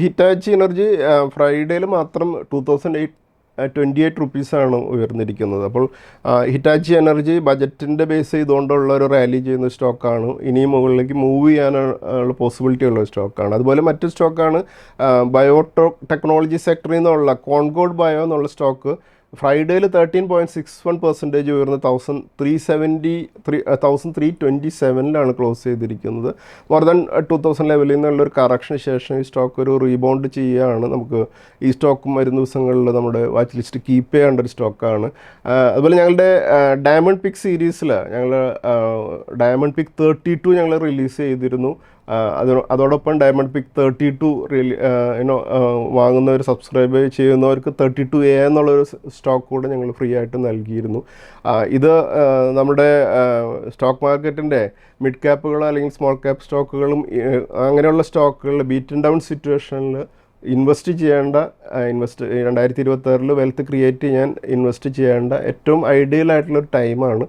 ഹിറ്റാച്ചി എനർജി ഫ്രൈഡേയിൽ മാത്രം 2,828 റുപ്പീസാണ് ഉയർന്നിരിക്കുന്നത്. അപ്പോൾ ഹിറ്റാച്ചി എനർജി ബജറ്റിൻ്റെ ബേസ് ചെയ്തുകൊണ്ടുള്ള ഒരു റാലി ചെയ്യുന്ന സ്റ്റോക്കാണ്. ഇനിയും മുകളിലേക്ക് മൂവ് ചെയ്യാനുള്ള പോസിബിലിറ്റി ഉള്ള സ്റ്റോക്കാണ്. അതുപോലെ മറ്റൊരു ടെക്നോളജി സെക്ടറിൽ നിന്നുള്ള കോൺകോഡ് ബയോ എന്നുള്ള സ്റ്റോക്ക് ഫ്രൈഡേയിൽ 13.61% ഉയർന്ന് 1327 ക്ലോസ് ചെയ്തിരിക്കുന്നത്. മോർ ദാൻ 2000 ലെവലിൽ നിന്നുള്ളൊരു കറക്ഷന് ശേഷം ഈ സ്റ്റോക്ക് ഒരു റീബൗണ്ട് ചെയ്യുകയാണ്. നമുക്ക് ഈ സ്റ്റോക്കും വരും ദിവസങ്ങളിൽ നമ്മുടെ വാച്ച് ലിസ്റ്റ് കീപ്പ് ചെയ്യേണ്ട ഒരു സ്റ്റോക്കാണ്. അതുപോലെ ഞങ്ങളുടെ ഡയമണ്ട് പിക്ക് സീരീസിൽ ഞങ്ങൾ ഡയമണ്ട് പിക്ക് 32 ഞങ്ങൾ റിലീസ് ചെയ്തിരുന്നു. അതോടൊപ്പം ഡയമണ്ട് പിക്ക് 32 വാങ്ങുന്നവർ, സബ്സ്ക്രൈബ് ചെയ്യുന്നവർക്ക് 32A എന്നുള്ളൊരു സ്റ്റോക്ക് കൂടെ ഞങ്ങൾ ഫ്രീ ആയിട്ട് നൽകിയിരുന്നു. ഇത് നമ്മുടെ സ്റ്റോക്ക് മാർക്കറ്റിൻ്റെ മിഡ് ക്യാപ്പുകൾ അല്ലെങ്കിൽ സ്മോൾ ക്യാപ്പ് സ്റ്റോക്കുകളും അങ്ങനെയുള്ള സ്റ്റോക്കുകളിൽ ബീറ്റൻ ഡൗൺ സിറ്റുവേഷനിൽ ഇൻവെസ്റ്റ് ചെയ്യേണ്ട 2026 വെൽത്ത് ക്രിയേറ്റ് ചെയ്യാൻ ഇൻവെസ്റ്റ് ചെയ്യേണ്ട ഏറ്റവും ഐഡിയൽ ആയിട്ടുള്ളൊരു ടൈമാണ്.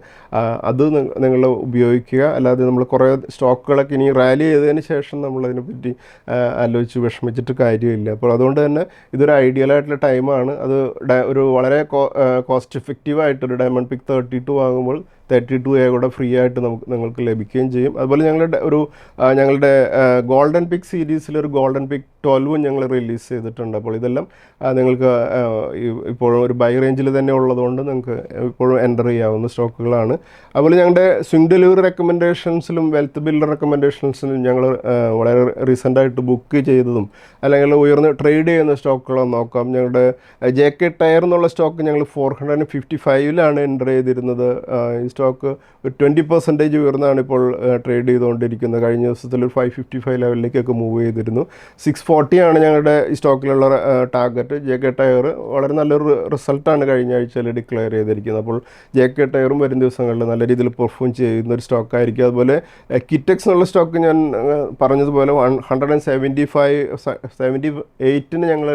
അത് നിങ്ങൾ ഉപയോഗിക്കുക. അല്ലാതെ നമ്മൾ കുറേ സ്റ്റോക്കുകളൊക്കെ ഇനി റാലി ചെയ്തതിന് ശേഷം നമ്മളതിനെപ്പറ്റി ആലോചിച്ച് വിഷമിച്ചിട്ട് കാര്യമില്ല. അപ്പോൾ അതുകൊണ്ട് തന്നെ ഇതൊരു ഐഡിയൽ ആയിട്ടുള്ള ടൈമാണ്. അത് ഒരു വളരെ കോസ്റ്റ് എഫക്റ്റീവായിട്ടൊരു ഡയമണ്ട് പിക്ക് 32 വാങ്ങുമ്പോൾ 32A കൂടെ ഫ്രീ ആയിട്ട് നിങ്ങൾക്ക് ലഭിക്കുകയും ചെയ്യും. അതുപോലെ ഞങ്ങളുടെ ഗോൾഡൻ പിക്ക് സീരീസിൽ ഒരു ഗോൾഡൻ പിക്ക് 12 ഞങ്ങൾ റിലീസ് ചെയ്തിട്ടുണ്ട്. അപ്പോൾ ഇതെല്ലാം നിങ്ങൾക്ക് ഇപ്പോഴും ഒരു ബൈ റേഞ്ചിൽ തന്നെ ഉള്ളതുകൊണ്ട് നിങ്ങൾക്ക് ഇപ്പോഴും എൻ്റർ ചെയ്യാവുന്ന സ്റ്റോക്കുകളാണ്. അതുപോലെ ഞങ്ങളുടെ സ്വിംഗ് ഡെലിവറി റെക്കമെൻഡേഷൻസിലും വെൽത്ത് ബിൽഡർ റെക്കമെൻഡേഷൻസിലും ഞങ്ങൾ വളരെ റീസെൻ്റായിട്ട് ബുക്ക് ചെയ്തതും അല്ലെങ്കിൽ ഉയർന്ന് ട്രേഡ് ചെയ്യുന്ന സ്റ്റോക്കുകളൊന്നും നോക്കാം. ഞങ്ങളുടെ JK ടയർ എന്നുള്ള സ്റ്റോക്ക് ഞങ്ങൾ 455 എൻ്റർ ചെയ്തിരുന്നത്. ഈ സ്റ്റോക്ക് ഒരു 20% ഉയർന്നാണ് ഇപ്പോൾ ട്രേഡ് ചെയ്തുകൊണ്ടിരിക്കുന്നത്. കഴിഞ്ഞ ദിവസത്തിൽ ഒരു 555 ലെവലിലേക്കൊക്കെ മൂവ് ചെയ്തിരുന്നു. 640 ഞങ്ങളുടെ ഈ സ്റ്റോക്കിലുള്ള ടാർഗറ്റ്. JK ടയർ വളരെ നല്ലൊരു റിസൾട്ടാണ് കഴിഞ്ഞ ആഴ്ചയിൽ ഡിക്ലെയർ ചെയ്തിരിക്കുന്നത്. അപ്പോൾ JK ടയറും വരും ദിവസങ്ങളിൽ നല്ല രീതിയിൽ പെർഫോം ചെയ്യുന്ന ഒരു സ്റ്റോക്കായിരിക്കും. അതുപോലെ കിറ്റെക്സ് എന്നുള്ള സ്റ്റോക്ക് ഞാൻ പറഞ്ഞതുപോലെ 178 ഞങ്ങൾ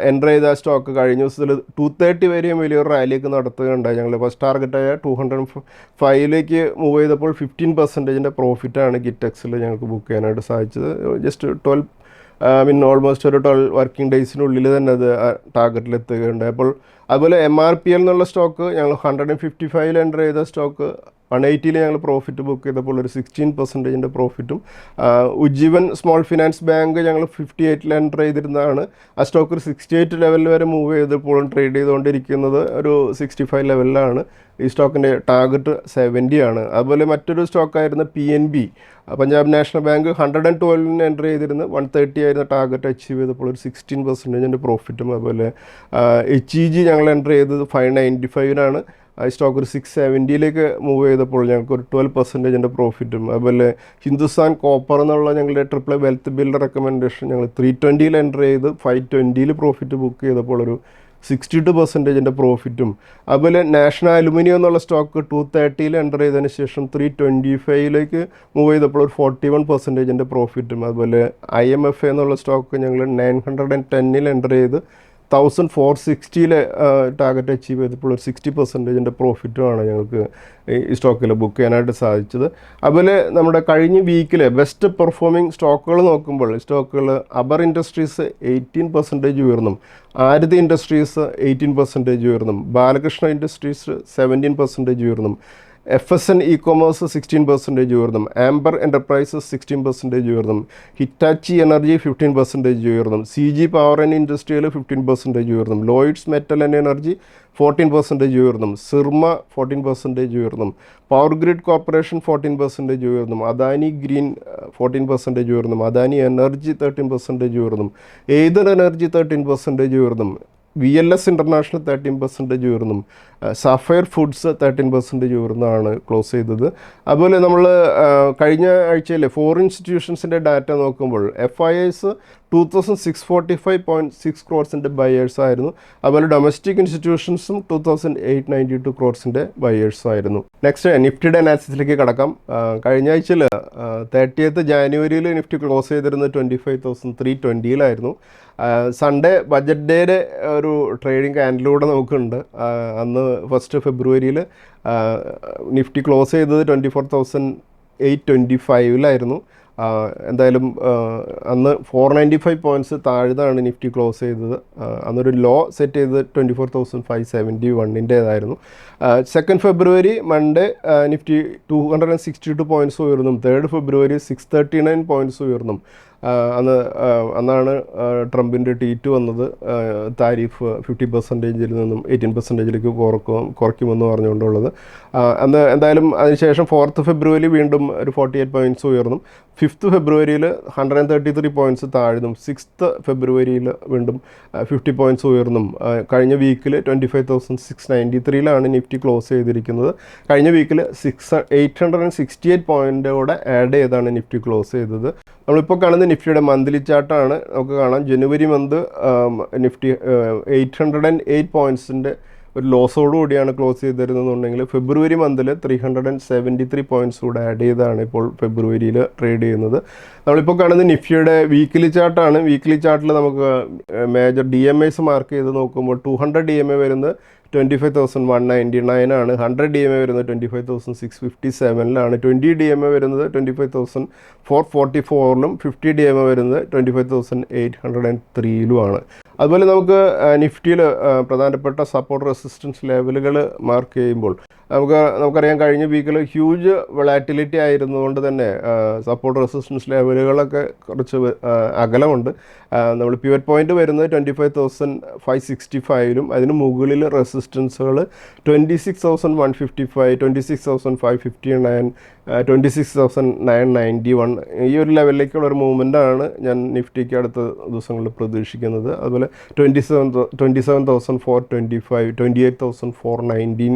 എൻ്റർ ചെയ്ത സ്റ്റോക്ക് കഴിഞ്ഞ ദിവസത്തിൽ 230 വരെയും വലിയൊരു റാലിയൊക്കെ നടത്തുകയുണ്ടായി. ഞങ്ങൾ ഫസ്റ്റ് ടാർഗറ്റായ 205 മൂവ് ചെയ്തപ്പോൾ 15% പ്രോഫിറ്റാണ് കിറ്റെക്സിൽ ഞങ്ങൾക്ക് ബുക്ക് ചെയ്യാനായിട്ട് സാധിച്ചത്. ജസ്റ്റ് 12 ഓൾമോസ്റ്റ് ഒരു 12 വർക്കിംഗ് ഡേയ്സിനുള്ളിൽ തന്നെ അത് ടാർഗറ്റിൽ എത്തുകയുണ്ടായി. അപ്പോൾ അതുപോലെ MRPL എന്നുള്ള സ്റ്റോക്ക് ഞങ്ങൾ 155 എൻ്റർ ചെയ്ത സ്റ്റോക്ക് 180 ഞങ്ങൾ പ്രോഫിറ്റ് ബുക്ക് ചെയ്തപ്പോൾ ഒരു 16% പ്രോഫിറ്റും. ഉജ്ജീവൻ സ്മോൾ ഫിനാൻസ് ബാങ്ക് ഞങ്ങൾ 58 എൻ്റർ ചെയ്തിരുന്നതാണ്. ആ സ്റ്റോക്ക് ഒരു 68 ലെവലിൽ വരെ മൂവ് ചെയ്തപ്പോഴും ട്രേഡ് ചെയ്തുകൊണ്ടിരിക്കുന്നത് ഒരു 65 ലെവലിലാണ്. ഈ സ്റ്റോക്കിൻ്റെ ടാർഗറ്റ് 70 ആണ്. അതുപോലെ മറ്റൊരു സ്റ്റോക്കായിരുന്ന PNB, Punjab national bank 112 enter ചെയ്തിരുന്നു. 130 ആയിരുന്ന ടാർഗറ്റ് അച്ചീവ് ചെയ്തപ്പോൾ ഒരു 16% പ്രോഫിറ്റും. അതുപോലെ HEG ഞങ്ങൾ എൻ്റർ ചെയ്തത് 595 ഈ സ്റ്റോക്ക് ഒരു 670 മൂവ് ചെയ്തപ്പോൾ ഞങ്ങൾക്ക് ഒരു 12% പ്രോഫിറ്റും. അതുപോലെ ഹിന്ദുസ്ഥാൻ കോപ്പർ എന്നുള്ള ഞങ്ങളുടെ ട്രിപ്പിൾ വെൽത്ത് ബിൽഡർ റെക്കമെൻഡേഷൻ ഞങ്ങൾ 320 എൻ്റർ ചെയ്ത് 520 പ്രോഫിറ്റ് ബുക്ക് ചെയ്തപ്പോൾ ഒരു 62% പ്രോഫിറ്റും. അതുപോലെ നാഷണൽ അലുമിനിയം എന്നുള്ള സ്റ്റോക്ക് 230 എൻ്റർ ചെയ്തതിന് ശേഷം 325 മൂവ് ചെയ്തപ്പോൾ ഒരു 41% പ്രോഫിറ്റും. അതുപോലെ IMFA എന്നുള്ള സ്റ്റോക്ക് ഞങ്ങൾ 910 എൻ്റർ ചെയ്ത് 1460 ടാർഗറ്റ് അച്ചീവ് ചെയ്തപ്പോൾ ഒരു 60% പ്രോഫിറ്റുമാണ് ഞങ്ങൾക്ക് ഈ സ്റ്റോക്കിൽ ബുക്ക് ചെയ്യാനായിട്ട് സാധിച്ചത്. അതുപോലെ നമ്മുടെ കഴിഞ്ഞ വീക്കിലെ ബെസ്റ്റ് പെർഫോമിംഗ് സ്റ്റോക്കുകൾ നോക്കുമ്പോൾ സ്റ്റോക്കുകൾ അബർ ഇൻഡസ്ട്രീസ് 18% ഉയർന്നും, ആരതി ഇൻഡസ്ട്രീസ് 18% ഉയർന്നും, ബാലകൃഷ്ണ ഇൻഡസ്ട്രീസ് 17% ഉയർന്നും, FSN ഇ-കൊമേഴ്സ് 16% ഉയർന്നും, ആംബർ എൻ്റർപ്രൈസസ് 16% ഉയർന്നും, ഹിറ്റാച്ചി എനർജി 15% ഉയർന്നും, CG പവർ ആൻഡ് ഇൻഡസ്ട്രിയൽ 15% ഉയർന്നും, ലോയിഡ്സ് മെറ്റൽ ആൻഡ് എനർജി 14% ഉയർന്നും, സിർമ 14% ഉയർന്നും, പവർ ഗ്രിഡ് കോർപ്പറേഷൻ 14% ഉയർന്നും, അദാനി ഗ്രീൻ 14% ഉയർന്നും, അദാനി എനർജി 13% ഉയർന്നും, എയ്തർ എനർജി 13% ഉയർന്നും, VLS ഇൻ്റർനാഷണൽ 13% ഉയർന്നും, സഫയർ ഫുഡ്സ് 13% ഉയർന്നാണ് ക്ലോസ് ചെയ്തത്. അതുപോലെ നമ്മൾ കഴിഞ്ഞ ആഴ്ചയിലെ 4 ഇൻസ്റ്റിറ്റ്യൂഷൻസിൻ്റെ ഡാറ്റ നോക്കുമ്പോൾ FIIs 2645.6 ക്രോർസിൻ്റെ ബയേഴ്സ് ആയിരുന്നു. അതുപോലെ ഡൊമസ്റ്റിക് ഇൻസ്റ്റിറ്റ്യൂഷൻസും 2892 ക്രോർസിൻ്റെ ബയേഴ്സ് ആയിരുന്നു. നെക്സ്റ്റ് നിഫ്റ്റിയുടെ അനാലിസിസിലേക്ക് കടക്കാം. കഴിഞ്ഞ ആഴ്ചയിൽ 30th ജാനുവരിയിൽ നിഫ്റ്റി ക്ലോസ് ചെയ്തിരുന്നത് 25,320 സൺഡേ ബജറ്റ് ഡേയുടെ ഒരു ട്രേഡിംഗ് ക്യാൻഡിലൂടെ നമുക്കുണ്ട്. അന്ന് 1 ഫെബ്രുവരിയിൽ നിഫ്റ്റി ക്ലോസ് ചെയ്തത് 24,825 എന്തായാലും അന്ന് 495 പോയിൻറ്റ്സ് താഴ്ന്നാണ് നിഫ്റ്റി ക്ലോസ് ചെയ്തത്. അന്നൊരു ലോ സെറ്റ് ചെയ്തത് 24,571 2 ഫെബ്രുവരി മൺഡേ നിഫ്റ്റി 262 പോയിൻറ്റ്സ് ഉയർന്നും, 3 ഫെബ്രുവരി 639 പോയിൻറ്റ്സ് ഉയർന്നും, അന്ന് അന്നാണ് ട്രംപിൻ്റെ ട്വീറ്റ് വന്നത്, താരിഫ് 50%-ൽ നിന്നും 18%-ലേക്ക് കുറയ്ക്കുമെന്ന് പറഞ്ഞുകൊണ്ടുള്ളത്. അന്ന് എന്തായാലും അതിനുശേഷം 4th ഫെബ്രുവരി വീണ്ടും ഒരു 48 പോയിൻറ്റ്സ് ഉയർന്നു. 5th ഫെബ്രുവരിയിൽ 133 പോയിൻറ്റ്സ് താഴ്ന്നും. 6th ഫെബ്രുവരിയിൽ വീണ്ടും 50 പോയിൻറ്റ്സ് ഉയർന്നും. കഴിഞ്ഞ വീക്കിൽ 25,693-ലാണ് നിഫ്റ്റി ക്ലോസ് ചെയ്തിരിക്കുന്നത്. കഴിഞ്ഞ വീക്കിൽ 868 പോയിൻറ്റോടെ ആഡ് ചെയ്താണ് നിഫ്റ്റി ക്ലോസ് ചെയ്തത്. നമ്മളിപ്പോൾ കാണുന്ന നിഫ്റ്റിയുടെ മന്ത്ലി ചാർട്ടാണ്. നമുക്ക് കാണാം ജനുവരി മന്ത് നിഫ്റ്റി 808 പോയിൻറ്റ്സിൻ്റെ ഒരു ലോസോടുകൂടിയാണ് ക്ലോസ് ചെയ്തിരുന്നതെന്നുണ്ടെങ്കിൽ ഫെബ്രുവരി മന്തിൽ 373 പോയിൻറ്റ്സ് കൂടെ ആഡ് ചെയ്താണ് ഇപ്പോൾ ഫെബ്രുവരിയിൽ ട്രേഡ് ചെയ്യുന്നത്. നമ്മളിപ്പോൾ കാണുന്നത് നിഫ്റ്റിയുടെ വീക്കിലി ചാർട്ടാണ്. വീക്കിലി ചാർട്ടിൽ നമുക്ക് മേജർ DMAs മാർക്ക് ചെയ്ത് നോക്കുമ്പോൾ 200 DMA വരുന്നത് 25,199 ആണ്. 100 DMA വരുന്നത് 25,657-ലാണ്. 20 DMA വരുന്നത് 25,444-ലും 50 DMA വരുന്നത് 25,803-ലുമാണ്. അതുപോലെ നമുക്ക് നിഫ്റ്റിയിൽ പ്രധാനപ്പെട്ട സപ്പോർട്ട് റെസിസ്റ്റൻസ് ലെവലുകൾ മാർക്ക് ചെയ്യുമ്പോൾ നമുക്കറിയാം കഴിഞ്ഞ വീക്കിൽ ഹ്യൂജ് വൊളാറ്റിലിറ്റി ആയിരുന്നതുകൊണ്ട് തന്നെ സപ്പോർട്ട് റെസിസ്റ്റൻസ് ലെവലുകളൊക്കെ കുറച്ച് അകലമുണ്ട്. നമ്മൾ പിവറ്റ് പോയിന്റ് വരുന്നത് 25,565-ലും അതിന് മുകളിൽ റെസിസ്റ്റൻസുകൾ 26,155, 26,559, 26,991 ഈ ഒരു ലെവലിലേക്കുള്ള ഒരു മൂവ്മെൻറ്റാണ് ഞാൻ നിഫ്റ്റിക്ക് അടുത്ത ദിവസങ്ങളിൽ പ്രതീക്ഷിക്കുന്നത്. അതുപോലെ 27,425, 28,419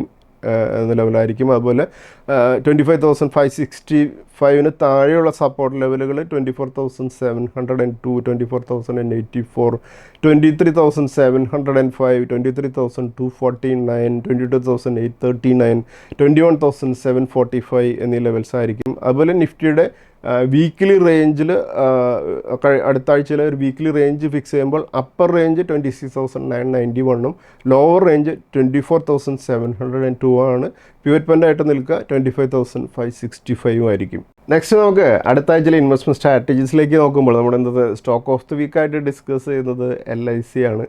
എന്ന ലെവലായിരിക്കും. അതുപോലെ 25,565-ന് താഴെയുള്ള സപ്പോർട്ട് ലെവലുകൾ 24,702, 24,084, 23,705, 23,249, 22,839, 21,745 എന്നീ ലെവൽസ് ആയിരിക്കും. അതുപോലെ നിഫ്റ്റിയുടെ വീക്കിലി റേഞ്ചിൽ അടുത്ത ആഴ്ചയിൽ ഒരു വീക്കിലി റേഞ്ച് ഫിക്സ് ചെയ്യുമ്പോൾ അപ്പർ റേഞ്ച് 26,991-ഉം ലോവർ റേഞ്ച് 24,702 ആണ്. പിവറ്റ് പോയിൻ്റായിട്ട് നിൽക്കുക 25,565 ആയിരിക്കും. നെക്സ്റ്റ് നമുക്ക് അടുത്ത ആഴ്ചയിലെ ഇൻവെസ്റ്റ്മെൻറ്റ് സ്ട്രാറ്റജീസിലേക്ക് നോക്കുമ്പോൾ നമ്മുടെ ഇന്നത്തെ സ്റ്റോക്ക് ഓഫ് ദി വീക്കായിട്ട് ഡിസ്കസ് ചെയ്യുന്നത് LIC ആണ്.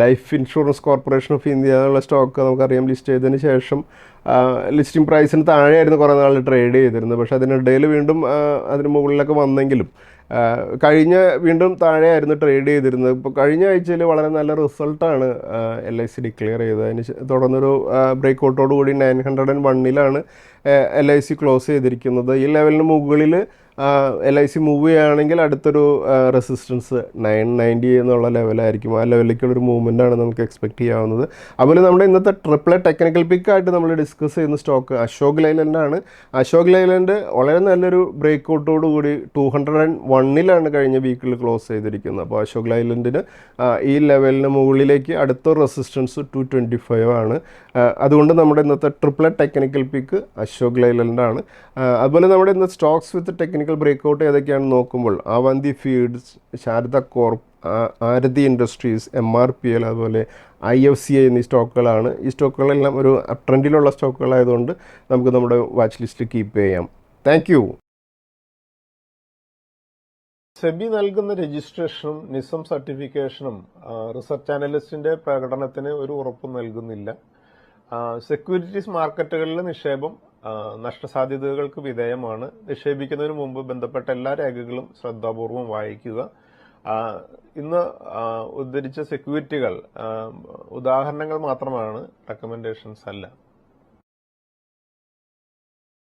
Life insurance corporation of India എന്നുള്ള സ്റ്റോക്ക് നമുക്കറിയാം ലിസ്റ്റ് ചെയ്തതിന് ശേഷം ലിസ്റ്റിംഗ് പ്രൈസിന് താഴെയായിരുന്നു കുറേ നാൾ ട്രേഡ് ചെയ്തിരുന്നത്. പക്ഷേ അതിനിടയിൽ വീണ്ടും അതിന് മുകളിലൊക്കെ വന്നെങ്കിലും വീണ്ടും താഴെയായിരുന്നു ട്രേഡ് ചെയ്തിരുന്നത്. ഇപ്പോൾ കഴിഞ്ഞ ആഴ്ചയിൽ വളരെ നല്ല റിസൾട്ടാണ് LIC ഡിക്ലെയർ ചെയ്തത്. അതിന് തുടർന്നൊരു ബ്രേക്ക് ഔട്ടോടുകൂടി 901-ലാണ് LIC ക്ലോസ് ചെയ്തിരിക്കുന്നത്. ഈ ലെവലിന് മുകളിൽ LIC മൂവ് ചെയ്യുകയാണെങ്കിൽ അടുത്തൊരു റെസിസ്റ്റൻസ് 990 എന്നുള്ള ലെവലായിരിക്കും. ആ ലെവലിലേക്കുള്ളൊരു മൂവ്മെൻറ്റാണ് നമുക്ക് എക്സ്പെക്റ്റ് ചെയ്യാവുന്നത്. അതുപോലെ നമ്മുടെ ഇന്നത്തെ ട്രിപ്പിൾ ടെക്നിക്കൽ പിക്കായിട്ട് നമ്മൾ ഡിസ്കസ് ചെയ്യുന്ന സ്റ്റോക്ക് അശോക് ലൈലൻഡാണ്. അശോക് ലൈലൻഡ് വളരെ നല്ലൊരു ബ്രേക്ക് ഔട്ടോടുകൂടി 201-ലാണ് കഴിഞ്ഞ വീക്കിൽ ക്ലോസ് ചെയ്തിരിക്കുന്നത്. അപ്പോൾ അശോക് ലൈലൻഡിന് ഈ ലെവലിന് മുകളിലേക്ക് അടുത്തൊരു റെസിസ്റ്റൻസ് 225 ആണ്. അതുകൊണ്ട് നമ്മുടെ ഇന്നത്തെ ട്രിപ്പിൾ ടെക്നിക്കൽ പിക്ക് അശോക് ലൈലൻഡാണ്. അതുപോലെ നമ്മുടെ ഇന്നത്തെ സ്റ്റോക്സ് വിത്ത് ടെക്നിക്കൽ ബ്രേക്ക്ഔട്ട് ഏതൊക്കെയാണെന്ന് നോക്കുമ്പോൾ അവന്തി ഫീഡ്സ്, ശാരദ കോർപ്പ്, ആരതി ഇൻഡസ്ട്രീസ്, MRPL, അതുപോലെ IFCI എന്നീ സ്റ്റോക്കുകളാണ്. ഈ സ്റ്റോക്കുകളെല്ലാം ഒരു അപ് ട്രെൻഡിലുള്ള സ്റ്റോക്കുകളായതുകൊണ്ട് നമുക്ക് നമ്മുടെ വാച്ച് ലിസ്റ്റ് കീപ്പ് ചെയ്യാം. Thank you. സെബി നൽകുന്ന രജിസ്ട്രേഷനും നിസം സർട്ടിഫിക്കേഷനും റിസർച്ച് അനലിസ്റ്റിന്റെ പ്രകടനത്തിന് ഒരു ഉറപ്പും നൽകുന്നില്ല. സെക്യൂരിറ്റീസ് മാർക്കറ്റുകളിലെ നിക്ഷേപം നഷ്ടസാധ്യതകൾക്ക് വിധേയമാണ്. നിക്ഷേപിക്കുന്നതിന് മുമ്പ് ബന്ധപ്പെട്ട എല്ലാ രേഖകളും ശ്രദ്ധാപൂർവം വായിക്കുക. ഇന്ന് ഉദ്ധരിച്ച സെക്യൂരിറ്റികൾ ഉദാഹരണങ്ങൾ മാത്രമാണ്, റെക്കമെൻഡേഷൻസ് അല്ല.